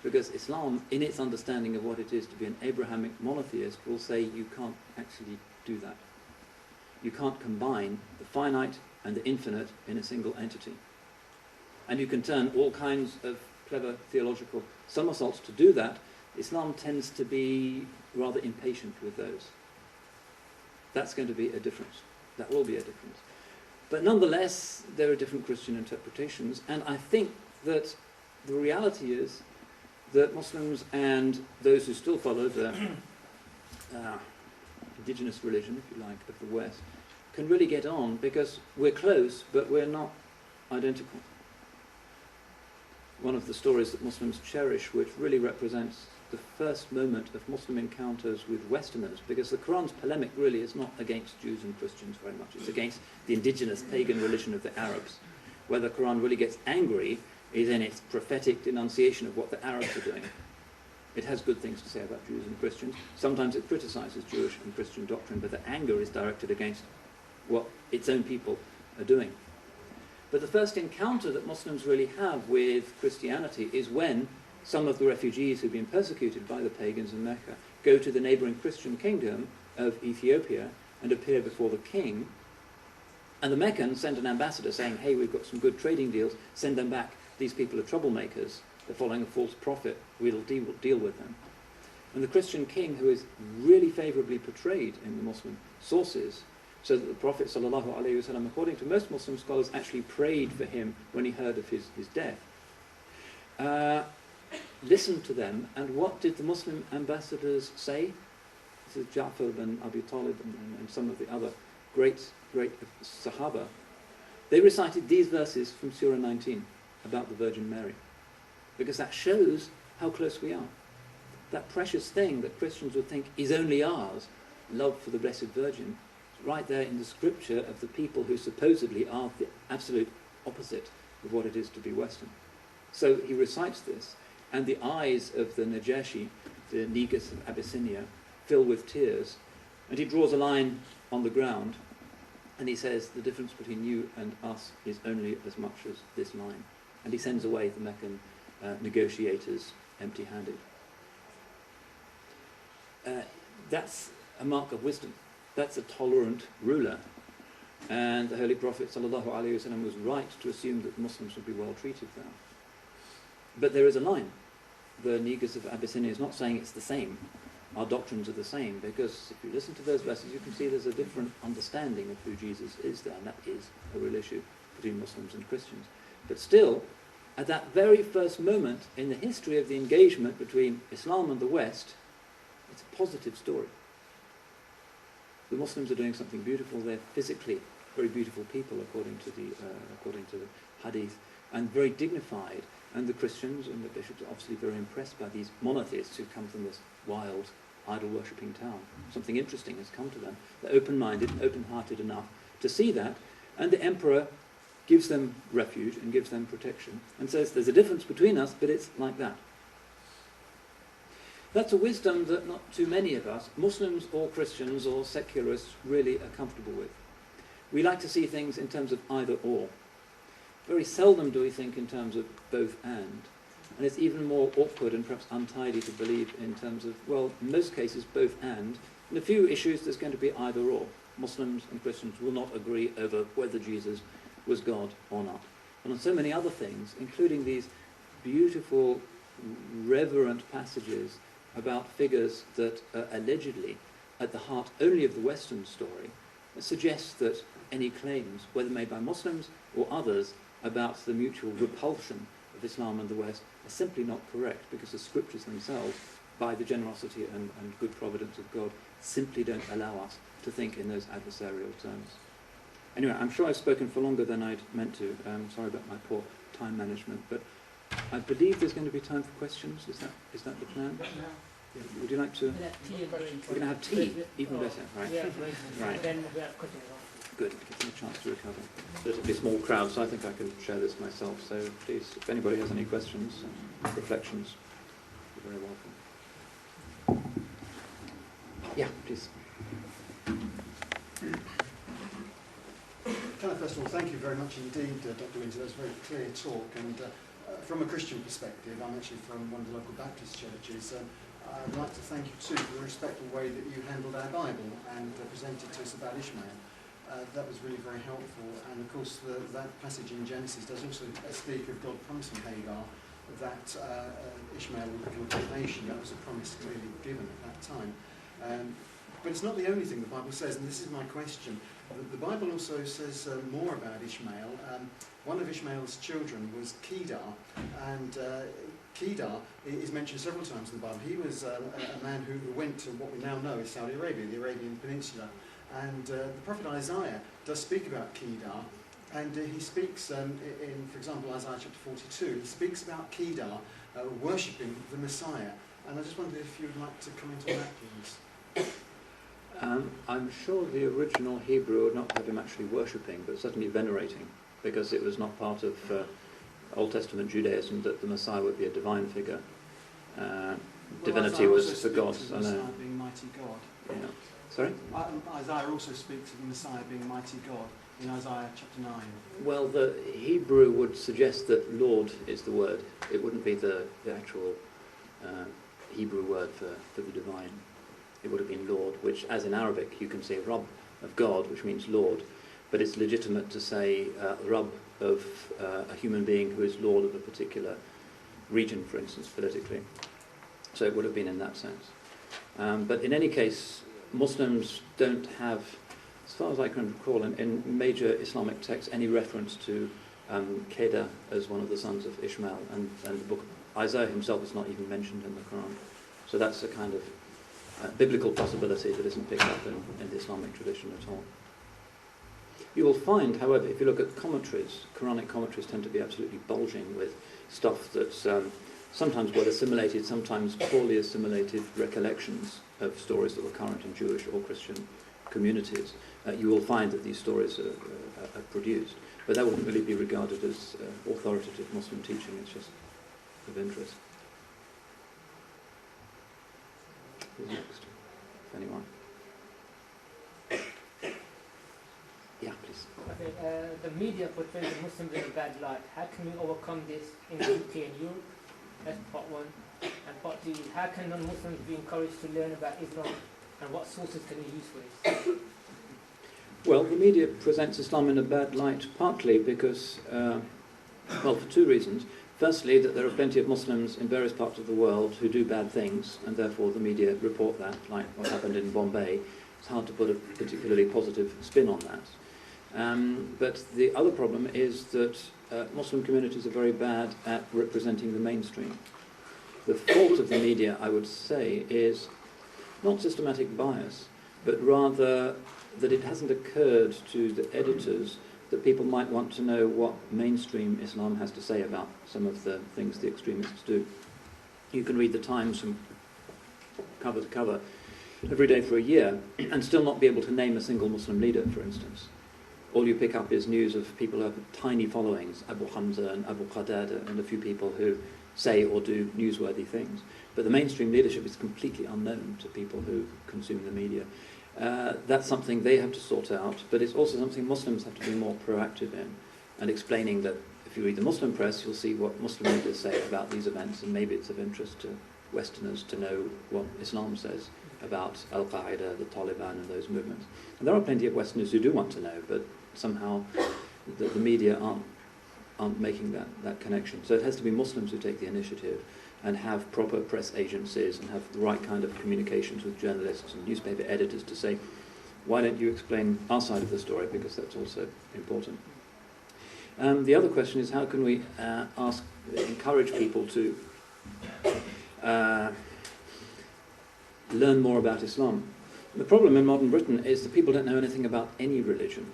Because Islam, in its understanding of what it is to be an Abrahamic monotheist, will say you can't actually do that. You can't combine the finite and the infinite in a single entity. And you can turn all kinds of clever theological somersaults to do that. Islam tends to be rather impatient with those. That's going to be a difference. That will be a difference. But nonetheless, there are different Christian interpretations, and I think that the reality is that Muslims and those who still follow the indigenous religion, if you like, of the West, can really get on because we're close, but we're not identical. One of the stories that Muslims cherish, which really represents the first moment of Muslim encounters with Westerners, because the Quran's polemic really is not against Jews and Christians very much, it's against the indigenous pagan religion of the Arabs. Where the Quran really gets angry is in its prophetic denunciation of what the Arabs are doing. It has good things to say about Jews and Christians. Sometimes it criticizes Jewish and Christian doctrine, but the anger is directed against what its own people are doing. But the first encounter that Muslims really have with Christianity is when some of the refugees who've been persecuted by the pagans in Mecca go to the neighboring Christian kingdom of Ethiopia and appear before the king. And the Meccans send an ambassador saying, hey, we've got some good trading deals, send them back. These people are troublemakers. They're following a false prophet. We'll deal with them. And the Christian king, who is really favourably portrayed in the Muslim sources, so that the Prophet ﷺ, according to most Muslim scholars, actually prayed for him when he heard of his death. Listened to them, and what did the Muslim ambassadors say? This is Ja'far bin Abi Talib and some of the other great Sahaba. They recited these verses from Surah 19 about the Virgin Mary, because that shows how close we are. That precious thing that Christians would think is only ours, love for the Blessed Virgin, is right there in the scripture of the people who supposedly are the absolute opposite of what it is to be Western. So he recites this, and the eyes of the Najashi, the Negus of Abyssinia, fill with tears, and he draws a line on the ground, and he says, the difference between you and us is only as much as this line. And he sends away the Meccan negotiators empty-handed. That's a mark of wisdom. That's a tolerant ruler. And the Holy Prophet ﷺ was right to assume that Muslims would be well treated there. But there is a line. The Negus of Abyssinia is not saying it's the same. Our doctrines are the same, because if you listen to those verses, you can see there's a different understanding of who Jesus is there, and that is a real issue between Muslims and Christians. But still, at that very first moment in the history of the engagement between Islam and the West, it's a positive story. The Muslims are doing something beautiful. They're physically very beautiful people, according to the Hadith, and very dignified. And the Christians and the bishops are obviously very impressed by these monotheists who come from this wild, idol-worshipping town. Something interesting has come to them. They're open-minded, open-hearted enough to see that, and the emperor gives them refuge and gives them protection and says there's a difference between us, but it's like that. That's a wisdom that not too many of us, Muslims or Christians or secularists, really are comfortable with. We like to see things in terms of either or. Very seldom do we think in terms of both and it's even more awkward and perhaps untidy to believe in terms of, well, in most cases both and. In a few issues there's going to be either or. Muslims and Christians will not agree over whether Jesus was God or not. And on so many other things, including these beautiful, reverent passages about figures that are allegedly at the heart only of the Western story, suggests that any claims, whether made by Muslims or others, about the mutual repulsion of Islam and the West are simply not correct, because the scriptures themselves, by the generosity and good providence of God, simply don't allow us to think in those adversarial terms. Anyway, I'm sure I've spoken for longer than I'd meant to. Sorry about my poor time management, but I believe there's going to be time for questions. Is that the plan? Yeah. Would you like to? We're going to have tea, even better, right? Yeah. Right. Then we'll have questions. Good, gives them a chance to recover. There's a small crowd, so I think I can share this myself. So please, if anybody has any questions, reflections, you're very welcome. please. Can I first of all thank you very much indeed, Dr. Winter. That was a very clear talk, and from a Christian perspective, I'm actually from one of the local Baptist churches. I'd like to thank you too for the respectful way that you handled our Bible and presented to us about Ishmael. That was really very helpful, and of course that passage in Genesis does also speak of God promising Hagar that Ishmael would become a great nation. That was a promise clearly given at that time. But it's not the only thing the Bible says, and this is my question. The Bible also says more about Ishmael. One of Ishmael's children was Kedar, and Kedar is mentioned several times in the Bible. He was a man who went to what we now know is Saudi Arabia, the Arabian Peninsula. And the prophet Isaiah does speak about Kedar, and he speaks in, for example, Isaiah chapter 42, he speaks about Kedar worshipping the Messiah. And I just wondered if you would like to comment on that, please. I'm sure the original Hebrew would not have him actually worshipping, but certainly venerating, because it was not part of Old Testament Judaism that the Messiah would be a divine figure. Divinity was for gods. The Messiah being mighty God. Yeah. Sorry? Isaiah also speaks of the Messiah being mighty God in Isaiah chapter 9. Well, the Hebrew would suggest that Lord is the word. It wouldn't be the actual Hebrew word for the divine. It would have been Lord, which, as in Arabic, you can say Rabb of God, which means Lord, but it's legitimate to say Rabb of a human being who is Lord of a particular region, for instance, politically. So it would have been in that sense. But in any case, Muslims don't have, as far as I can recall, in major Islamic texts, any reference to Kedar as one of the sons of Ishmael, and the book of Isaiah himself is not even mentioned in the Quran. So that's a kind of biblical possibility that isn't picked up in the Islamic tradition at all. You will find, however, if you look at commentaries, Quranic commentaries tend to be absolutely bulging with stuff that's sometimes well assimilated, sometimes poorly assimilated recollections of stories that were current in Jewish or Christian communities. You will find that these stories are produced, but that wouldn't really be regarded as authoritative Muslim teaching. It's just of interest. Who's next? If anyone. Yeah, please. Okay, the media portrays the Muslims in a bad light. How can we overcome this in the UK and Europe? That's part one. And part two is, how can non-Muslims be encouraged to learn about Islam, and what sources can we use for this? Well, the media presents Islam in a bad light partly because, well, for two reasons. Firstly, that there are plenty of Muslims in various parts of the world who do bad things, and therefore the media report that, like what happened in Bombay. It's hard to put a particularly positive spin on that. But the other problem is that Muslim communities are very bad at representing the mainstream. The fault of the media, I would say, is not systematic bias, but rather that it hasn't occurred to the editors that people might want to know what mainstream Islam has to say about some of the things the extremists do. You can read the Times from cover to cover every day for a year and still not be able to name a single Muslim leader, for instance. All you pick up is news of people who have tiny followings, Abu Hamza and Abu Qatada, and a few people who say or do newsworthy things. But the mainstream leadership is completely unknown to people who consume the media. That's something they have to sort out, but it's also something Muslims have to be more proactive in, and explaining that if you read the Muslim press, you'll see what Muslim leaders say about these events, and maybe it's of interest to Westerners to know what Islam says about Al-Qaeda, the Taliban, and those movements. And there are plenty of Westerners who do want to know, but somehow the media aren't making that connection. So it has to be Muslims who take the initiative and have proper press agencies and have the right kind of communications with journalists and newspaper editors to say, why don't you explain our side of the story, because that's also important. The other question is, how can we encourage people to learn more about Islam? The problem in modern Britain is that people don't know anything about any religion.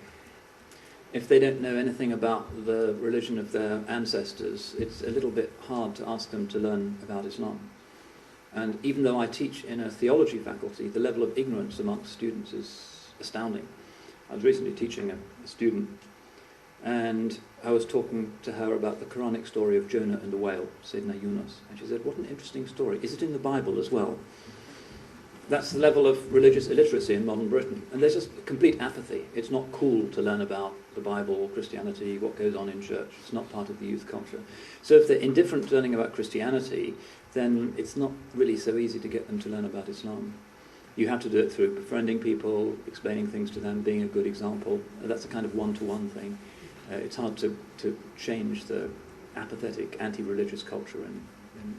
If they don't know anything about the religion of their ancestors, it's a little bit hard to ask them to learn about Islam. And even though I teach in a theology faculty, the level of ignorance amongst students is astounding. I was recently teaching a student, and I was talking to her about the Quranic story of Jonah and the whale, Sayyidina Yunus. And she said, what an interesting story. Is it in the Bible as well? That's the level of religious illiteracy in modern Britain. And there's just complete apathy. It's not cool to learn about the Bible or Christianity, what goes on in church. It's not part of the youth culture. So if they're indifferent to learning about Christianity, then it's not really so easy to get them to learn about Islam. You have to do it through befriending people, explaining things to them, being a good example. That's a kind of one-to-one thing. It's hard to change the apathetic, anti-religious culture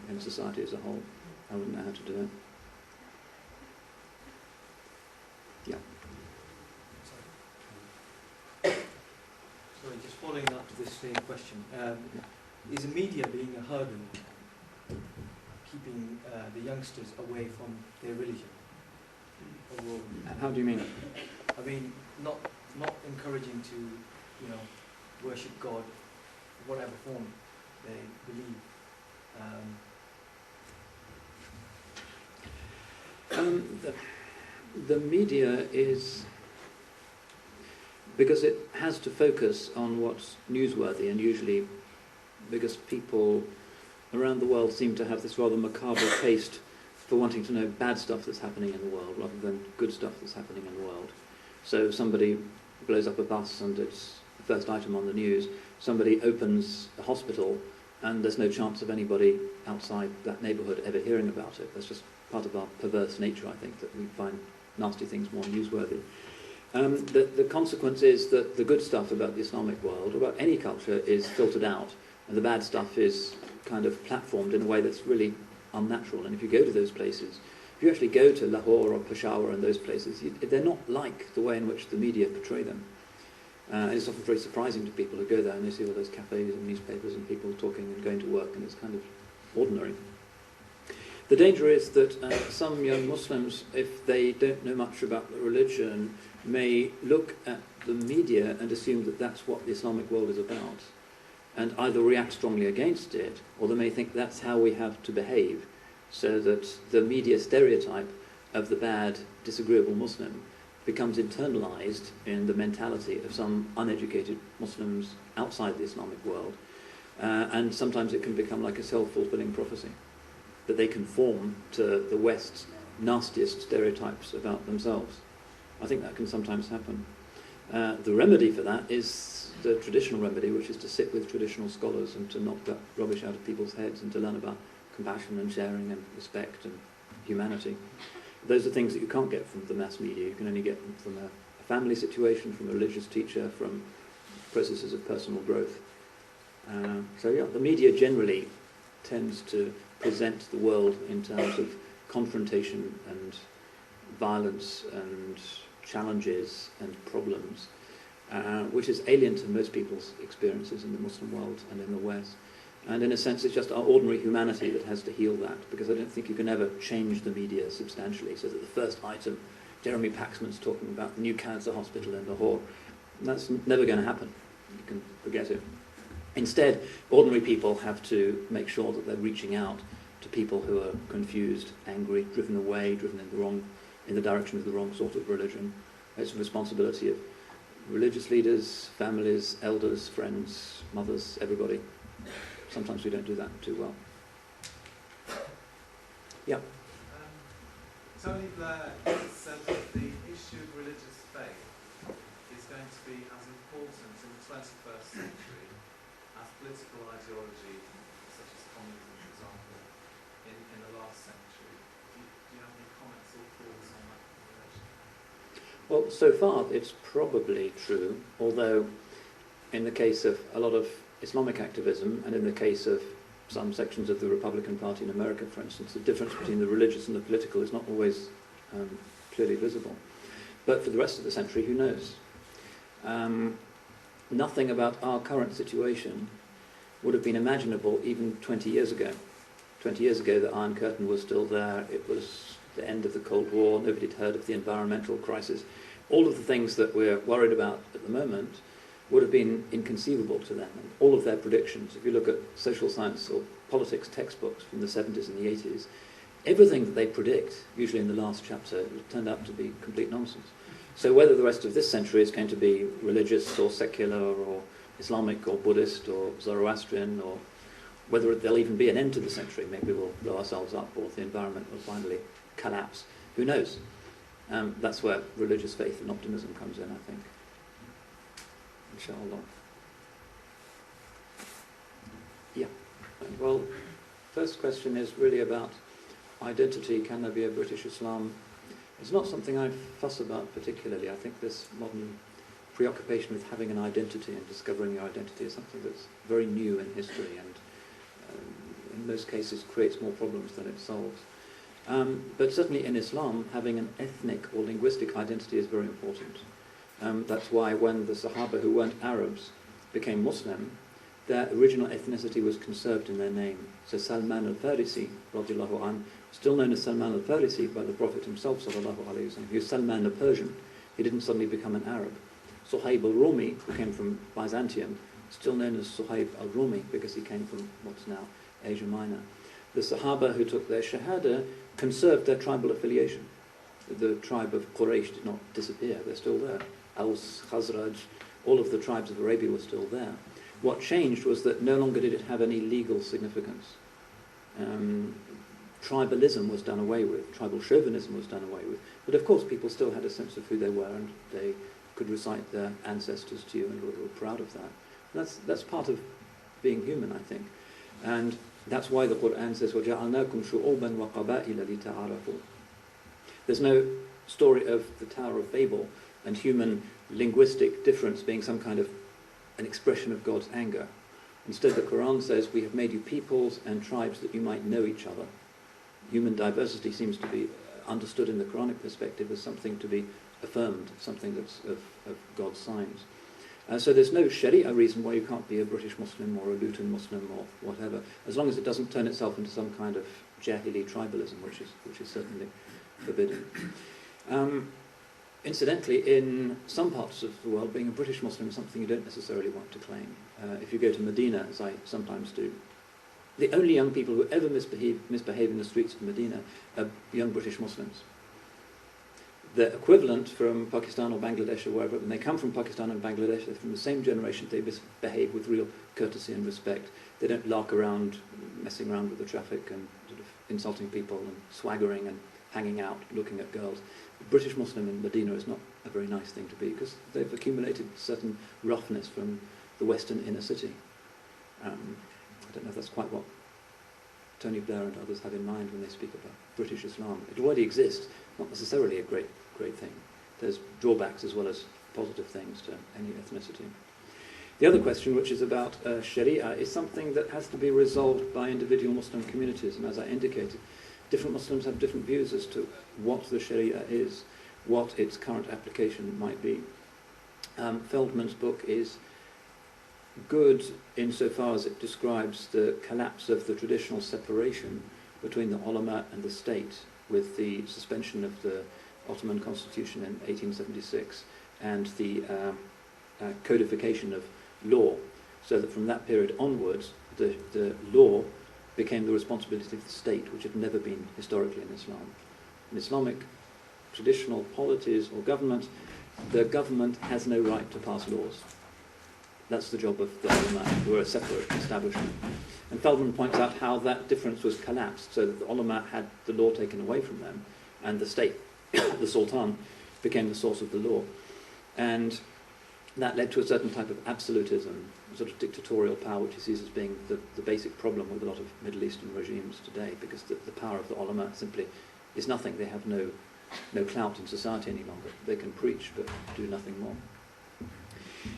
in society as a whole. I wouldn't know how to do it. Yeah. Sorry, just following up to this same question. Is the media being a hurdle keeping the youngsters away from their religion? Or, How do you mean? I mean, not encouraging to, worship God, whatever form they believe. The media is, because it has to focus on what's newsworthy, and usually because people around the world seem to have this rather macabre taste for wanting to know bad stuff that's happening in the world rather than good stuff that's happening in the world. So if somebody blows up a bus and it's the first item on the news, somebody opens a hospital and there's no chance of anybody outside that neighbourhood ever hearing about it. That's just part of our perverse nature, I think, that we find nasty things more newsworthy. The consequence is that the good stuff about the Islamic world, about any culture, is filtered out, and the bad stuff is kind of platformed in a way that's really unnatural. And if you go to those places, if you actually go to Lahore or Peshawar and those places, they're not like the way in which the media portray them. And it's often very surprising to people who go there and they see all those cafes and newspapers and people talking and going to work, and it's kind of ordinary. The danger is that some young Muslims, if they don't know much about the religion, may look at the media and assume that that's what the Islamic world is about, and either react strongly against it, or they may think that's how we have to behave, so that the media stereotype of the bad, disagreeable Muslim becomes internalized in the mentality of some uneducated Muslims outside the Islamic world, and sometimes it can become like a self-fulfilling prophecy, that they conform to the West's nastiest stereotypes about themselves. I think that can sometimes happen. The remedy for that is the traditional remedy, which is to sit with traditional scholars and to knock that rubbish out of people's heads and to learn about compassion and sharing and respect and humanity. Those are things that you can't get from the mass media. You can only get them from a family situation, from a religious teacher, from processes of personal growth. So yeah, the media generally tends to present the world in terms of confrontation and violence and challenges and problems, which is alien to most people's experiences in the Muslim world and in the West. And in a sense, it's just our ordinary humanity that has to heal that, because I don't think you can ever change the media substantially, so that the first item, Jeremy Paxman's talking about the new cancer hospital in Lahore, that's never going to happen. You can forget it. Instead, ordinary people have to make sure that they're reaching out to people who are confused, angry, driven away, driven in the direction of the wrong sort of religion. It's a responsibility of religious leaders, families, elders, friends, mothers, everybody. Sometimes we don't do that too well. Yeah. Tony Blair said that the issue of religious faith is going to be as important in the 21st century as political ideology, such as communism, for example, in the last century. Do you have any comments or thoughts on that relation? Well, so far it's probably true, although in the case of a lot of Islamic activism, and in the case of some sections of the Republican Party in America, for instance, the difference between the religious and the political is not always clearly visible. But for the rest of the century, who knows? Nothing about our current situation would have been imaginable even 20 years ago. 20 years ago, the Iron Curtain was still there. It was the end of the Cold War. Nobody had heard of the environmental crisis. All of the things that we're worried about at the moment would have been inconceivable to them. And all of their predictions, if you look at social science or politics textbooks from the 70s and the 80s, everything that they predict, usually in the last chapter, turned out to be complete nonsense. So whether the rest of this century is going to be religious or secular or Islamic or Buddhist or Zoroastrian, or whether there'll even be an end to the century, maybe we'll blow ourselves up or the environment will finally collapse, who knows? That's where religious faith and optimism comes in, I think. Inshallah. Yeah. Well, first question is really about identity. Can there be a British Islam? It's not something I fuss about particularly. I think this modern preoccupation with having an identity and discovering your identity is something that's very new in history and in most cases creates more problems than it solves. But certainly in Islam, having an ethnic or linguistic identity is very important. That's why when the Sahaba who weren't Arabs became Muslim, their original ethnicity was conserved in their name. So Salman al-Farisi, radiallahu anh, still known as Salman al-Farisi by the Prophet himself, sallallahu alayhi wa sallam. He was Salman the Persian. He didn't suddenly become an Arab. Suhaib al-Rumi, who came from Byzantium, still known as Suhaib al-Rumi because he came from what's now Asia Minor. The Sahaba who took their Shahada conserved their tribal affiliation. The tribe of Quraysh did not disappear. They're still there. Aus, Khazraj, all of the tribes of Arabia were still there. What changed was that no longer did it have any legal significance. Tribalism was done away with. Tribal chauvinism was done away with. But of course people still had a sense of who they were and they could recite their ancestors to you and were proud of that. That's part of being human, I think. And that's why the Quran says, وَجَعَلْنَاكُمْ شُعُوبًا وَقَبَائِلَ لِتَعَارَفُوا. There's no story of the Tower of Babel and human linguistic difference being some kind of an expression of God's anger. Instead, the Quran says, we have made you peoples and tribes that you might know each other. Human diversity seems to be understood in the Quranic perspective as something to be affirmed, something that's of God's signs. So there's no Sharia reason why you can't be a British Muslim or a Luton Muslim or whatever, as long as it doesn't turn itself into some kind of Jahili tribalism, which is certainly forbidden. Incidentally, in some parts of the world, being a British Muslim is something you don't necessarily want to claim. If you go to Medina, as I sometimes do, the only young people who ever misbehave in the streets of Medina are young British Muslims. The equivalent from Pakistan or Bangladesh or wherever, when they come from Pakistan and Bangladesh, they're from the same generation, they behave with real courtesy and respect. They don't lark around, messing around with the traffic and sort of insulting people and swaggering and hanging out, looking at girls. The British Muslim in Medina is not a very nice thing to be because they've accumulated certain roughness from the Western inner city. I don't know if that's quite what Tony Blair and others have in mind when they speak about British Islam. It already exists, not necessarily a great thing. There's drawbacks as well as positive things to any ethnicity. The other question, which is about Sharia, is something that has to be resolved by individual Muslim communities, and as I indicated, different Muslims have different views as to what the Sharia is, what its current application might be. Feldman's book is good insofar as it describes the collapse of the traditional separation between the ulama and the state with the suspension of the Ottoman Constitution in 1876 and the codification of law, so that from that period onwards the law became the responsibility of the state, which had never been historically in Islam. In Islamic traditional polities or government, the government has no right to pass laws. That's the job of the ulama, who are a separate establishment. And Feldman points out how that difference was collapsed, so that the ulama had the law taken away from them, and the state, the sultan, became the source of the law. And that led to a certain type of absolutism, sort of dictatorial power, which he sees as being the basic problem with a lot of Middle Eastern regimes today, because the power of the ulama simply is nothing. They have no clout in society any longer. They can preach, but do nothing more.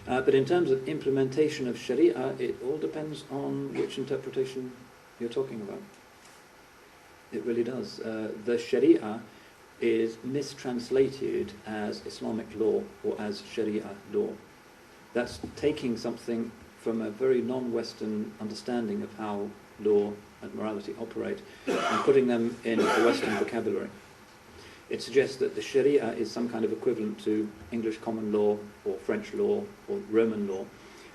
But in terms of implementation of Sharia, it all depends on which interpretation you're talking about. It really does. The Sharia is mistranslated as Islamic law or as Sharia law. That's taking something from a very non-Western understanding of how law and morality operate and putting them in the Western vocabulary. It suggests that the Sharia is some kind of equivalent to English common law or French law or Roman law,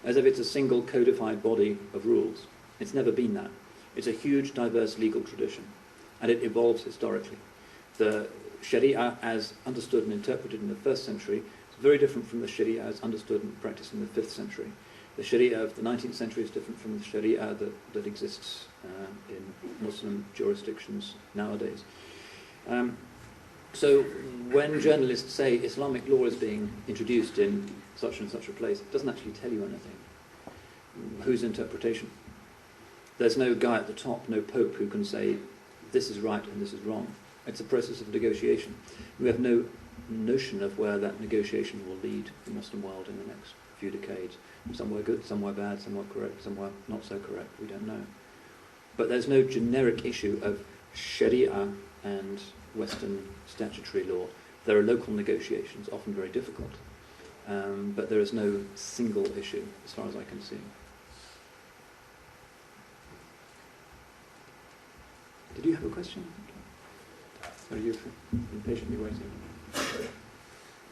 as if it's a single codified body of rules. It's never been that. It's a huge, diverse legal tradition, and it evolves historically. The Sharia as understood and interpreted in the 1st century is very different from the Sharia as understood and practiced in the 5th century. The Sharia of the 19th century is different from the Sharia that exists in Muslim jurisdictions nowadays. So when journalists say Islamic law is being introduced in such and such a place, it doesn't actually tell you anything. Whose interpretation? There's no guy at the top, no pope who can say this is right and this is wrong. It's a process of negotiation. We have no notion of where that negotiation will lead the Muslim world in the next few decades. Somewhere good, somewhere bad, somewhere correct, somewhere not so correct, we don't know. But there's no generic issue of Sharia and Western statutory law. There are local negotiations, often very difficult, but there is no single issue, as far as I can see. Did you have a question? Or you've been patiently waiting?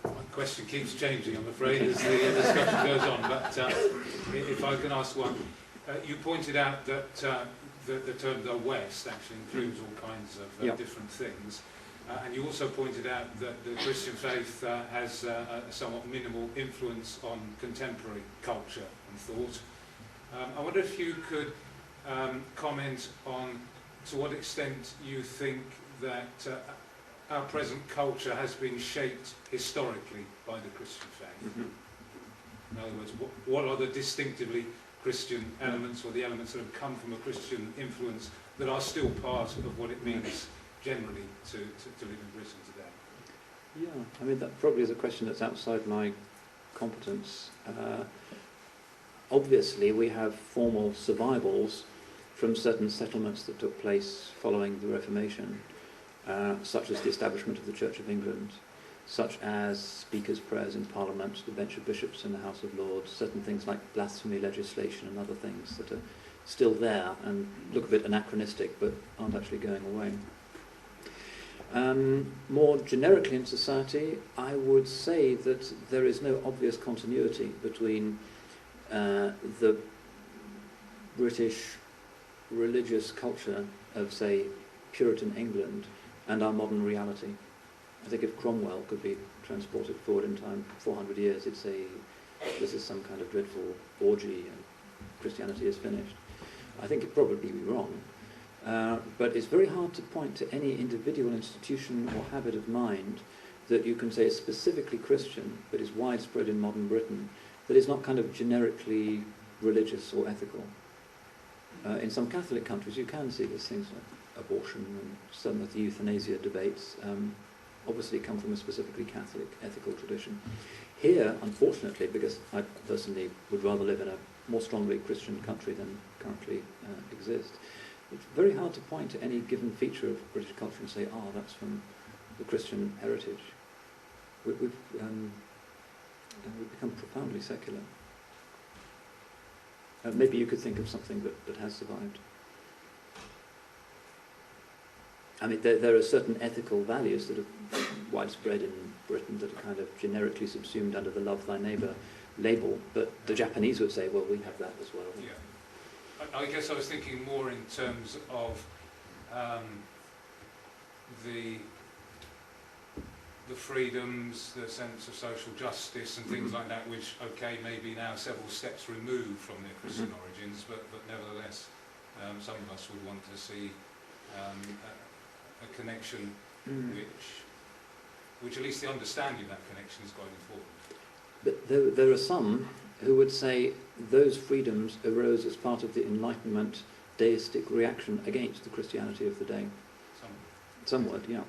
My question keeps changing, I'm afraid, as the discussion goes on, but if I can ask one. You pointed out that the term the West actually includes all kinds of different things, and you also pointed out that the Christian faith has a somewhat minimal influence on contemporary culture and thought. I wonder if you could comment on to what extent you think that our present culture has been shaped historically by the Christian faith. In other words, what are the distinctively Christian elements, or the elements that have come from a Christian influence, that are still part of what it means generally to live in Britain today? Yeah, I mean, that probably is a question that's outside my competence. Obviously, we have formal survivals from certain settlements that took place following the Reformation, such as the establishment of the Church of England, such as speakers' prayers in Parliament, the bench of bishops in the House of Lords, certain things like blasphemy legislation and other things that are still there and look a bit anachronistic but aren't actually going away. More generically in society, I would say that there is no obvious continuity between the British religious culture of, say, Puritan England and our modern reality. I think if Cromwell could be transported forward in time 400 years, he'd say this is some kind of dreadful orgy and Christianity is finished. I think it'd probably be wrong. But it's very hard to point to any individual institution or habit of mind that you can say is specifically Christian, but is widespread in modern Britain, that is not kind of generically religious or ethical. In some Catholic countries you can see these things like abortion and some of the euthanasia debates obviously come from a specifically Catholic ethical tradition. Here, unfortunately, because I personally would rather live in a more strongly Christian country than currently exists, it's very hard to point to any given feature of British culture and say, oh, that's from the Christian heritage. We've become profoundly secular. Maybe you could think of something that has survived. I mean, there are certain ethical values that are widespread in Britain that are kind of generically subsumed under the love thy neighbour label, but the Japanese would say, well, we have that as well. Yeah. I guess I was thinking more in terms of the freedoms, the sense of social justice and things like that, which, okay, maybe now several steps removed from their Christian origins, but nevertheless, some of us would want to see a connection which at least the understanding of that connection is quite important. But there are some who would say those freedoms arose as part of the Enlightenment deistic reaction against the Christianity of the day. Some would, yeah.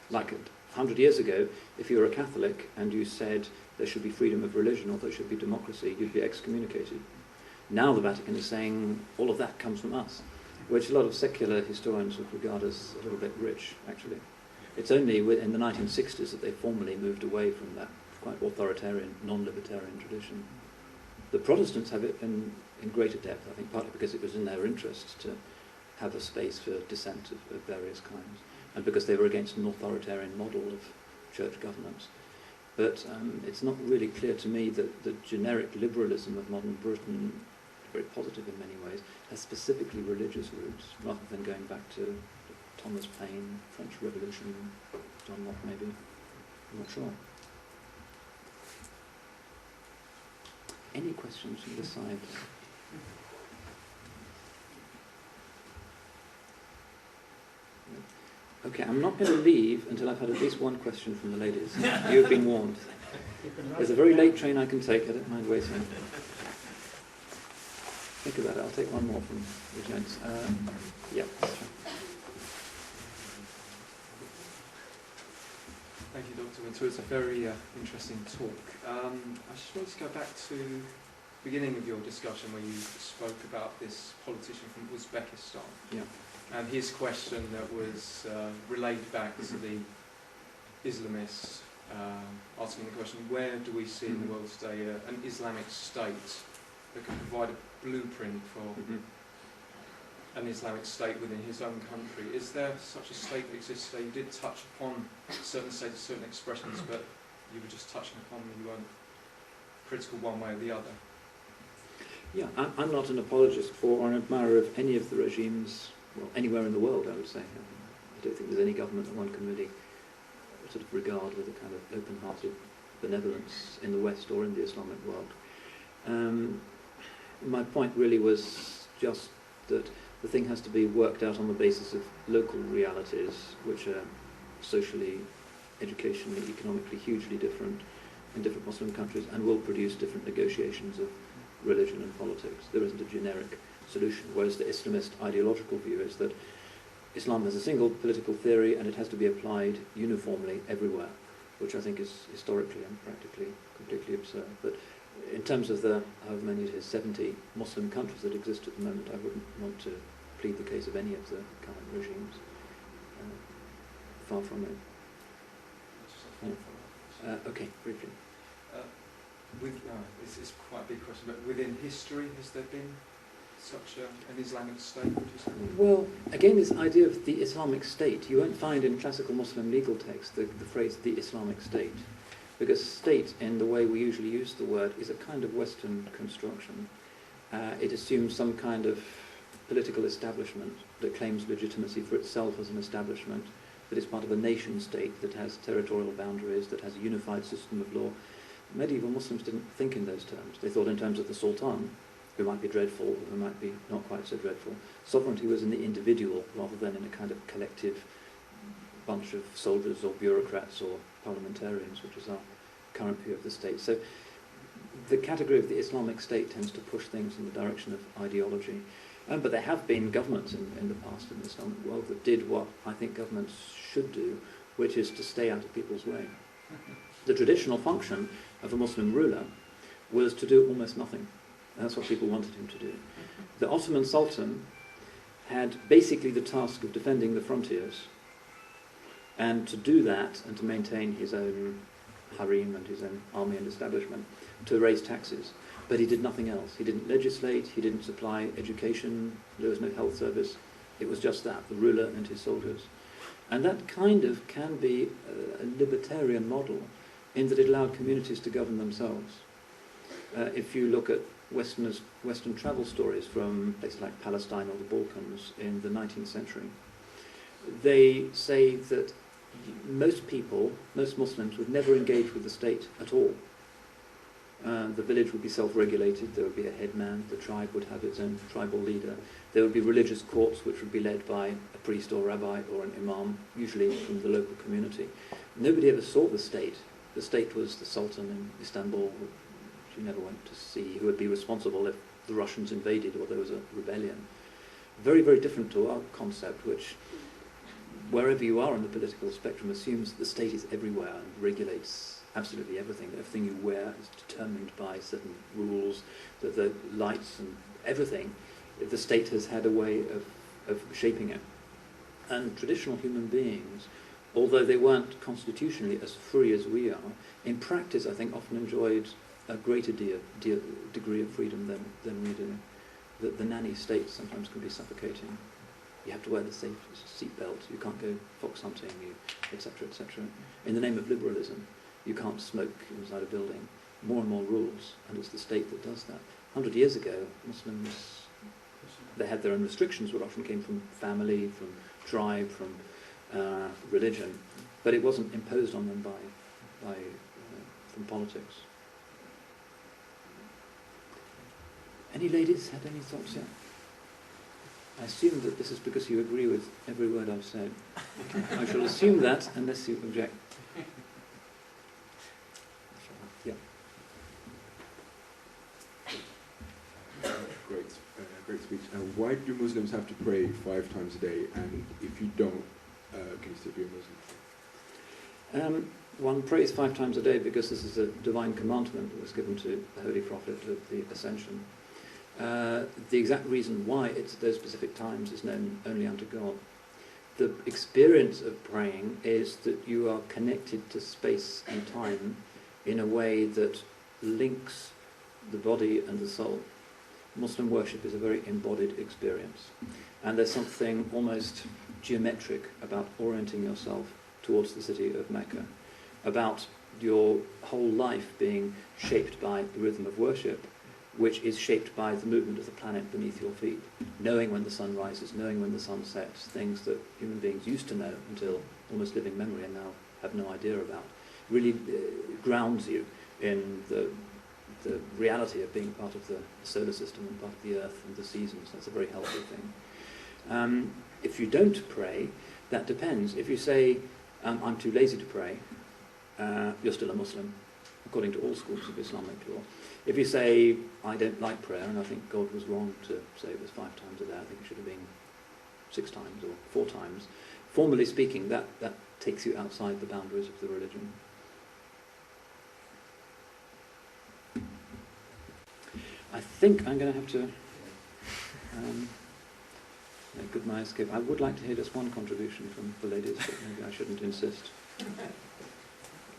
Like 100 years ago, if you were a Catholic and you said there should be freedom of religion or there should be democracy, you'd be excommunicated. Now the Vatican is saying all of that comes from us, which a lot of secular historians would regard as a little bit rich, actually. It's only in the 1960s that they formally moved away from that quite authoritarian, non-libertarian tradition. The Protestants have it in greater depth, I think, partly because it was in their interest to have a space for dissent of various kinds, and because they were against an authoritarian model of church governance. But it's not really clear to me that the generic liberalism of modern Britain, very positive in many ways, has specifically religious roots, rather than going back to Thomas Paine, French Revolution, John Locke maybe. I'm not sure. Any questions from this side? Okay, I'm not going to leave until I've had at least one question from the ladies. You've been warned. There's a very late train I can take. I don't mind waiting. Think about it. I'll take one more from the gents. Yeah. Thank you, Dr. Winter. It's a very interesting talk. I just wanted to go back to the beginning of your discussion where you spoke about this politician from Uzbekistan. Yeah. And his question that was relayed back to the Islamists, asking the question, where do we see in the world today an Islamic state that can provide a blueprint for an Islamic state within his own country? Is there such a state that exists today? You did touch upon certain states, certain expressions, but you were just touching upon them, you weren't critical one way or the other. Yeah, I'm not an apologist for or an admirer of any of the regimes, well, anywhere in the world, I would say. I don't think there's any government that one can really sort of regard with a kind of open-hearted benevolence in the West or in the Islamic world. My point really was just that the thing has to be worked out on the basis of local realities, which are socially, educationally, economically hugely different in different Muslim countries, and will produce different negotiations of religion and politics. There isn't a generic solution, whereas the Islamist ideological view is that Islam has a single political theory and it has to be applied uniformly everywhere, which I think is historically and practically completely absurd. But in terms of the, however many it is, 70 Muslim countries that exist at the moment, I wouldn't want to plead the case of any of the current regimes. Far from it. Okay, briefly. It's quite a big question, but within history, has there been such an Islamic state? Would you say? Well, again, this idea of the Islamic State, you won't find in classical Muslim legal text the phrase the Islamic State, because state, in the way we usually use the word, is a kind of Western construction. It assumes some kind of political establishment that claims legitimacy for itself as an establishment, that is part of a nation state that has territorial boundaries, that has a unified system of law. Medieval Muslims didn't think in those terms. They thought in terms of the Sultan, who might be dreadful, or who might be not quite so dreadful. Sovereignty was in the individual rather than in a kind of collective bunch of soldiers or bureaucrats or parliamentarians, which is our current view of the state. So the category of the Islamic State tends to push things in the direction of ideology. But there have been governments in the past in the Islamic world that did what I think governments should do, which is to stay out of people's way. The traditional function of a Muslim ruler was to do almost nothing. And that's what people wanted him to do. The Ottoman Sultan had basically the task of defending the frontiers, and to do that and to maintain his own harem and his own army and establishment, to raise taxes. But he did nothing else. He didn't legislate, he didn't supply education, there was no health service. It was just that, the ruler and his soldiers. And that kind of can be a libertarian model in that it allowed communities to govern themselves. If you look at Western travel stories from places like Palestine or the Balkans in the 19th century, they say that most people, most Muslims, would never engage with the state at all. The village would be self-regulated, there would be a headman, the tribe would have its own tribal leader, there would be religious courts which would be led by a priest or rabbi or an imam, usually from the local community. Nobody ever saw the state. The state was the Sultan in Istanbul, which you never went to see, who would be responsible if the Russians invaded or there was a rebellion. Very, very different to our concept, which, wherever you are on the political spectrum, assumes that the state is everywhere and regulates absolutely everything. Everything you wear is determined by certain rules, that the lights and everything. The state has had a way of shaping it. And traditional human beings, although they weren't constitutionally as free as we are, in practice I think often enjoyed a greater degree of freedom than we do. The nanny state sometimes can be suffocating. You have to wear the safe seatbelt, you can't go fox hunting, etc., etc. In the name of liberalism, you can't smoke inside a building. More and more rules, and it's the state that does that. 100 years ago, Muslims, they had their own restrictions, which often came from family, from tribe, from religion, but it wasn't imposed on them from politics. Any ladies had any thoughts yet? I assume that this is because you agree with every word I've said. I shall assume that unless you object. Yeah. Great speech. Why do Muslims have to pray 5 times a day? And if you don't, can you still be a Muslim? One prays 5 times a day because this is a divine commandment that was given to the Holy Prophet at the Ascension. The exact reason why it's those specific times is known only unto God. The experience of praying is that you are connected to space and time in a way that links the body and the soul. Muslim worship is a very embodied experience, and there's something almost geometric about orienting yourself towards the city of Mecca, about your whole life being shaped by the rhythm of worship, which is shaped by the movement of the planet beneath your feet, knowing when the sun rises, knowing when the sun sets, things that human beings used to know until almost living memory and now have no idea about, really grounds you in the reality of being part of the solar system and part of the earth and the seasons. That's a very healthy thing. If you don't pray, that depends. If you say, I'm too lazy to pray, you're still a Muslim, according to all schools of Islamic law. If you say, I don't like prayer, and I think God was wrong to say it was 5 times a day, I think it should have been 6 times or 4 times, formally speaking, that takes you outside the boundaries of the religion. I think I'm going to have to make good my escape. I would like to hear just one contribution from the ladies, but maybe I shouldn't insist.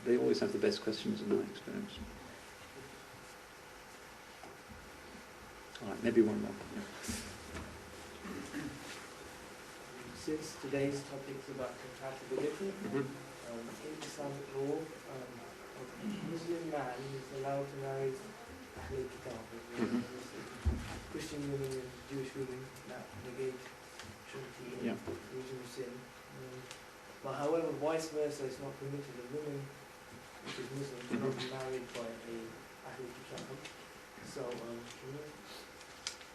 They always have the best questions in my experience. All right, maybe one more. Yeah. Since today's topic is about compatibility, in Islamic law, a Muslim man is allowed to marry Ahlul Kitab, Christian women and Jewish women that negate Trinity and original sin. But however, vice versa, it's not permitted. A woman which is Muslim cannot be married by a Ahlul Kitab. So,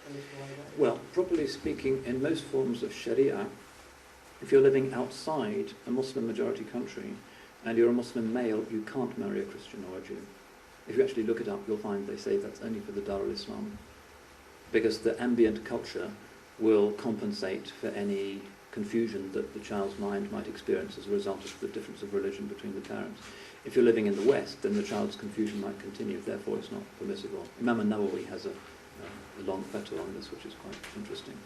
can you tell us why that is? Well, properly speaking, in most forms of Sharia, if you're living outside a Muslim majority country and you're a Muslim male, you can't marry a Christian or a Jew. If you actually look it up, you'll find they say that's only for the Dar al-Islam, because the ambient culture will compensate for any confusion that the child's mind might experience as a result of the difference of religion between the parents. If you're living in the West, then the child's confusion might continue, therefore it's not permissible. Imam al-Nawawi has a long fatwa on this, which is quite interesting.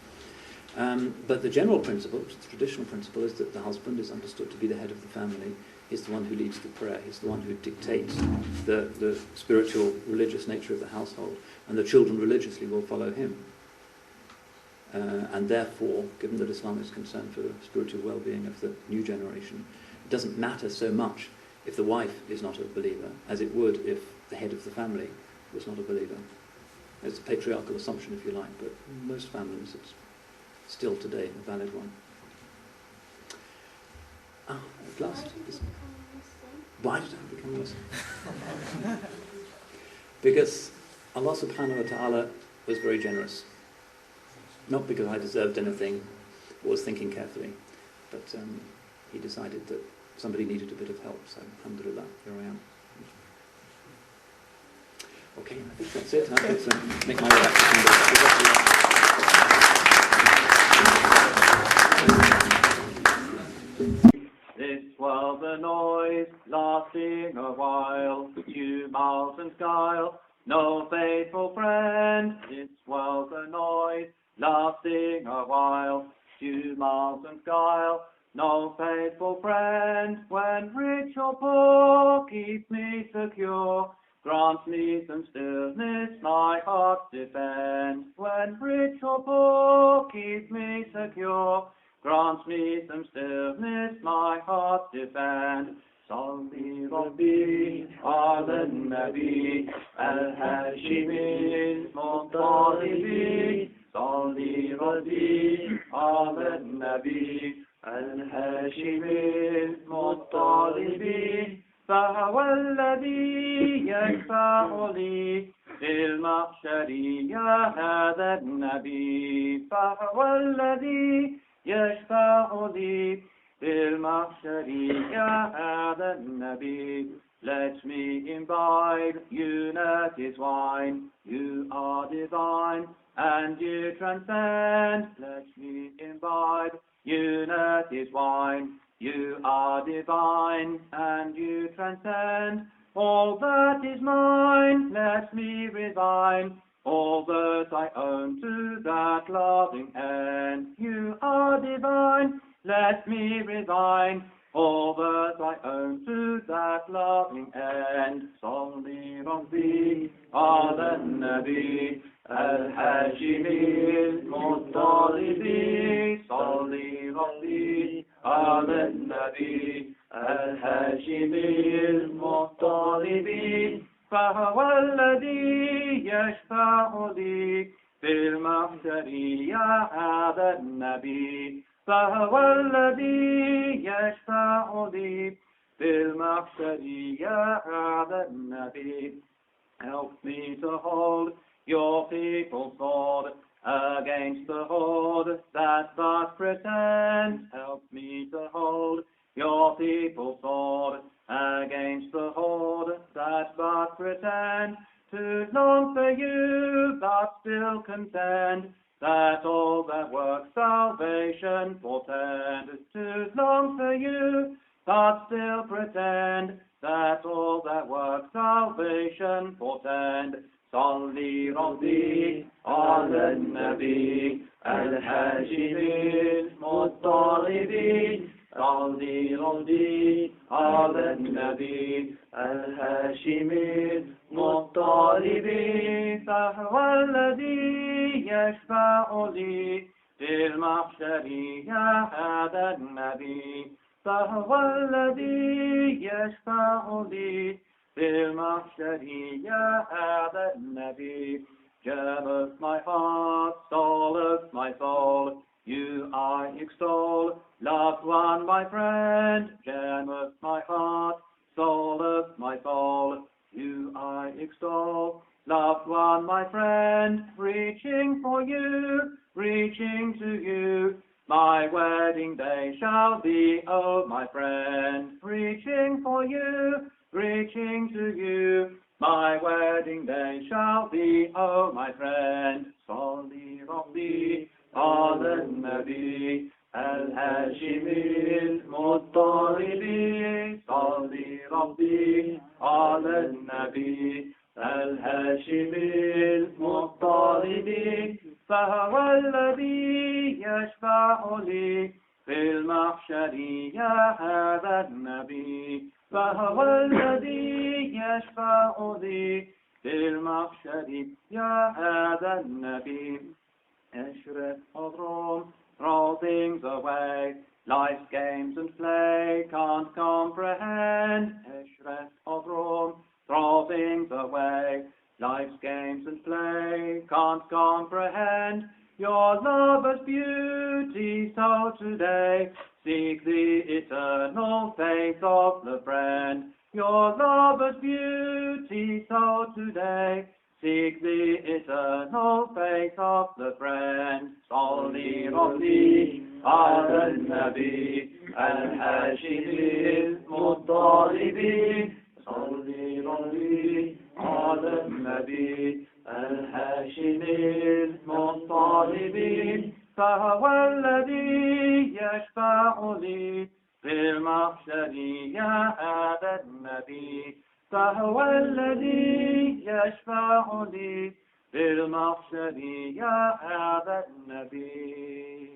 But the general principle, which is the traditional principle, is that the husband is understood to be the head of the family. He's the one who leads the prayer. He's the one who dictates the spiritual, religious nature of the household. And the children religiously will follow him. And therefore, given that Islam is concerned for the spiritual well-being of the new generation, it doesn't matter so much if the wife is not a believer as it would if the head of the family was not a believer. It's a patriarchal assumption, if you like, but in most families it's still today a valid one. At last. Why did I become Muslim? Because Allah subhanahu wa ta'ala was very generous. Not because I deserved anything or was thinking carefully, but he decided that somebody needed a bit of help, so alhamdulillah, here I am. Okay, I think that's it. I have to make my way back to This was a noise lasting a while, tumult and guile, no faithful friend. This was a noise lasting a while, tumult and guile, no faithful friend. When rich or poor keeps me secure, grants me some stillness, my heart defend. When rich or poor keeps me secure, grants me some stillness, my heart defend. Salli Rabbi ala Nabi al-Hashimi al-Muttalibi. Salli Rabbi ala Nabi al-Hashimi al-Muttalibi. فهو الذي يشفع لي في المحشر يا هذا النبي فهو الذي يشفع لي في المحشر يا هذا النبي. Let me imbibe unity's wine. You are divine and you transcend. Let me imbibe unity's wine. You are divine and you transcend. All that is mine, let me resign. All that I own to that loving end. You are divine, let me resign. All that I own to that loving end. Salli Rabbi ala Nabi al-Hashimi al-Muttalibi. Salli Rabbi ala Nabi al-Hashimi al-Muttalibi. فهو الذي يشفع لي في المحشر يا هذا النبي. فهو الذي يشفع لي في المحشر يا هذا النبي. Help me to hold your people's sword against the horde that but pretend. Help me to hold your people's sword against the horde that but pretend. To long for you but still contend, that all that work salvation portend. To long for you but still pretend, that all that work salvation portend. Salli Rabbi ala Nabi al-Hashimi al-Muttalibi. Salli Rabbi ala Nabi al-Hashimi al-Muttalibi. فهو الذي يشفع لي في المحشر يا هذا النبي. فهو الذي يشفع لي في المحشر يا هذا النبي. Gem of my heart, soul of my soul, you I extol, loved one, my friend. Gem of my heart, soul of my soul, you I extol, loved one, my friend. Reaching for you, reaching to you, my wedding day shall be, oh my friend. Reaching for you, reaching to you, my wedding day shall be, oh my friend. Salli Rabbi ala Nabi al-Hashimi al-Muttalibi. Salli Rabbi ala Nabi al-Hashimi al-Muttalibi. فهو الذي يشفع لي في المحشر يا هذا النبي. فهو الذي يشفع لي في المحشر يا هذا النبي. Ashraf of Rome, throw things away, life's games and play can't comprehend. Ashraf of Rome, throw things away, life's games and play can't comprehend. Your lover's beauty, so today seek the eternal face of the friend. Your lover's beauty, so today seek the eternal face of the friend. Salli Rabbi ala Nabi al-Hashimi al-Muttalibi. Salli Rabbi ala Nabi al-Hashimi al-Muttalibi. فهو الذي يشفع لي في المحشر يا هذا النبي. فهو الذي يشفع لي في المحشر يا هذا النبي.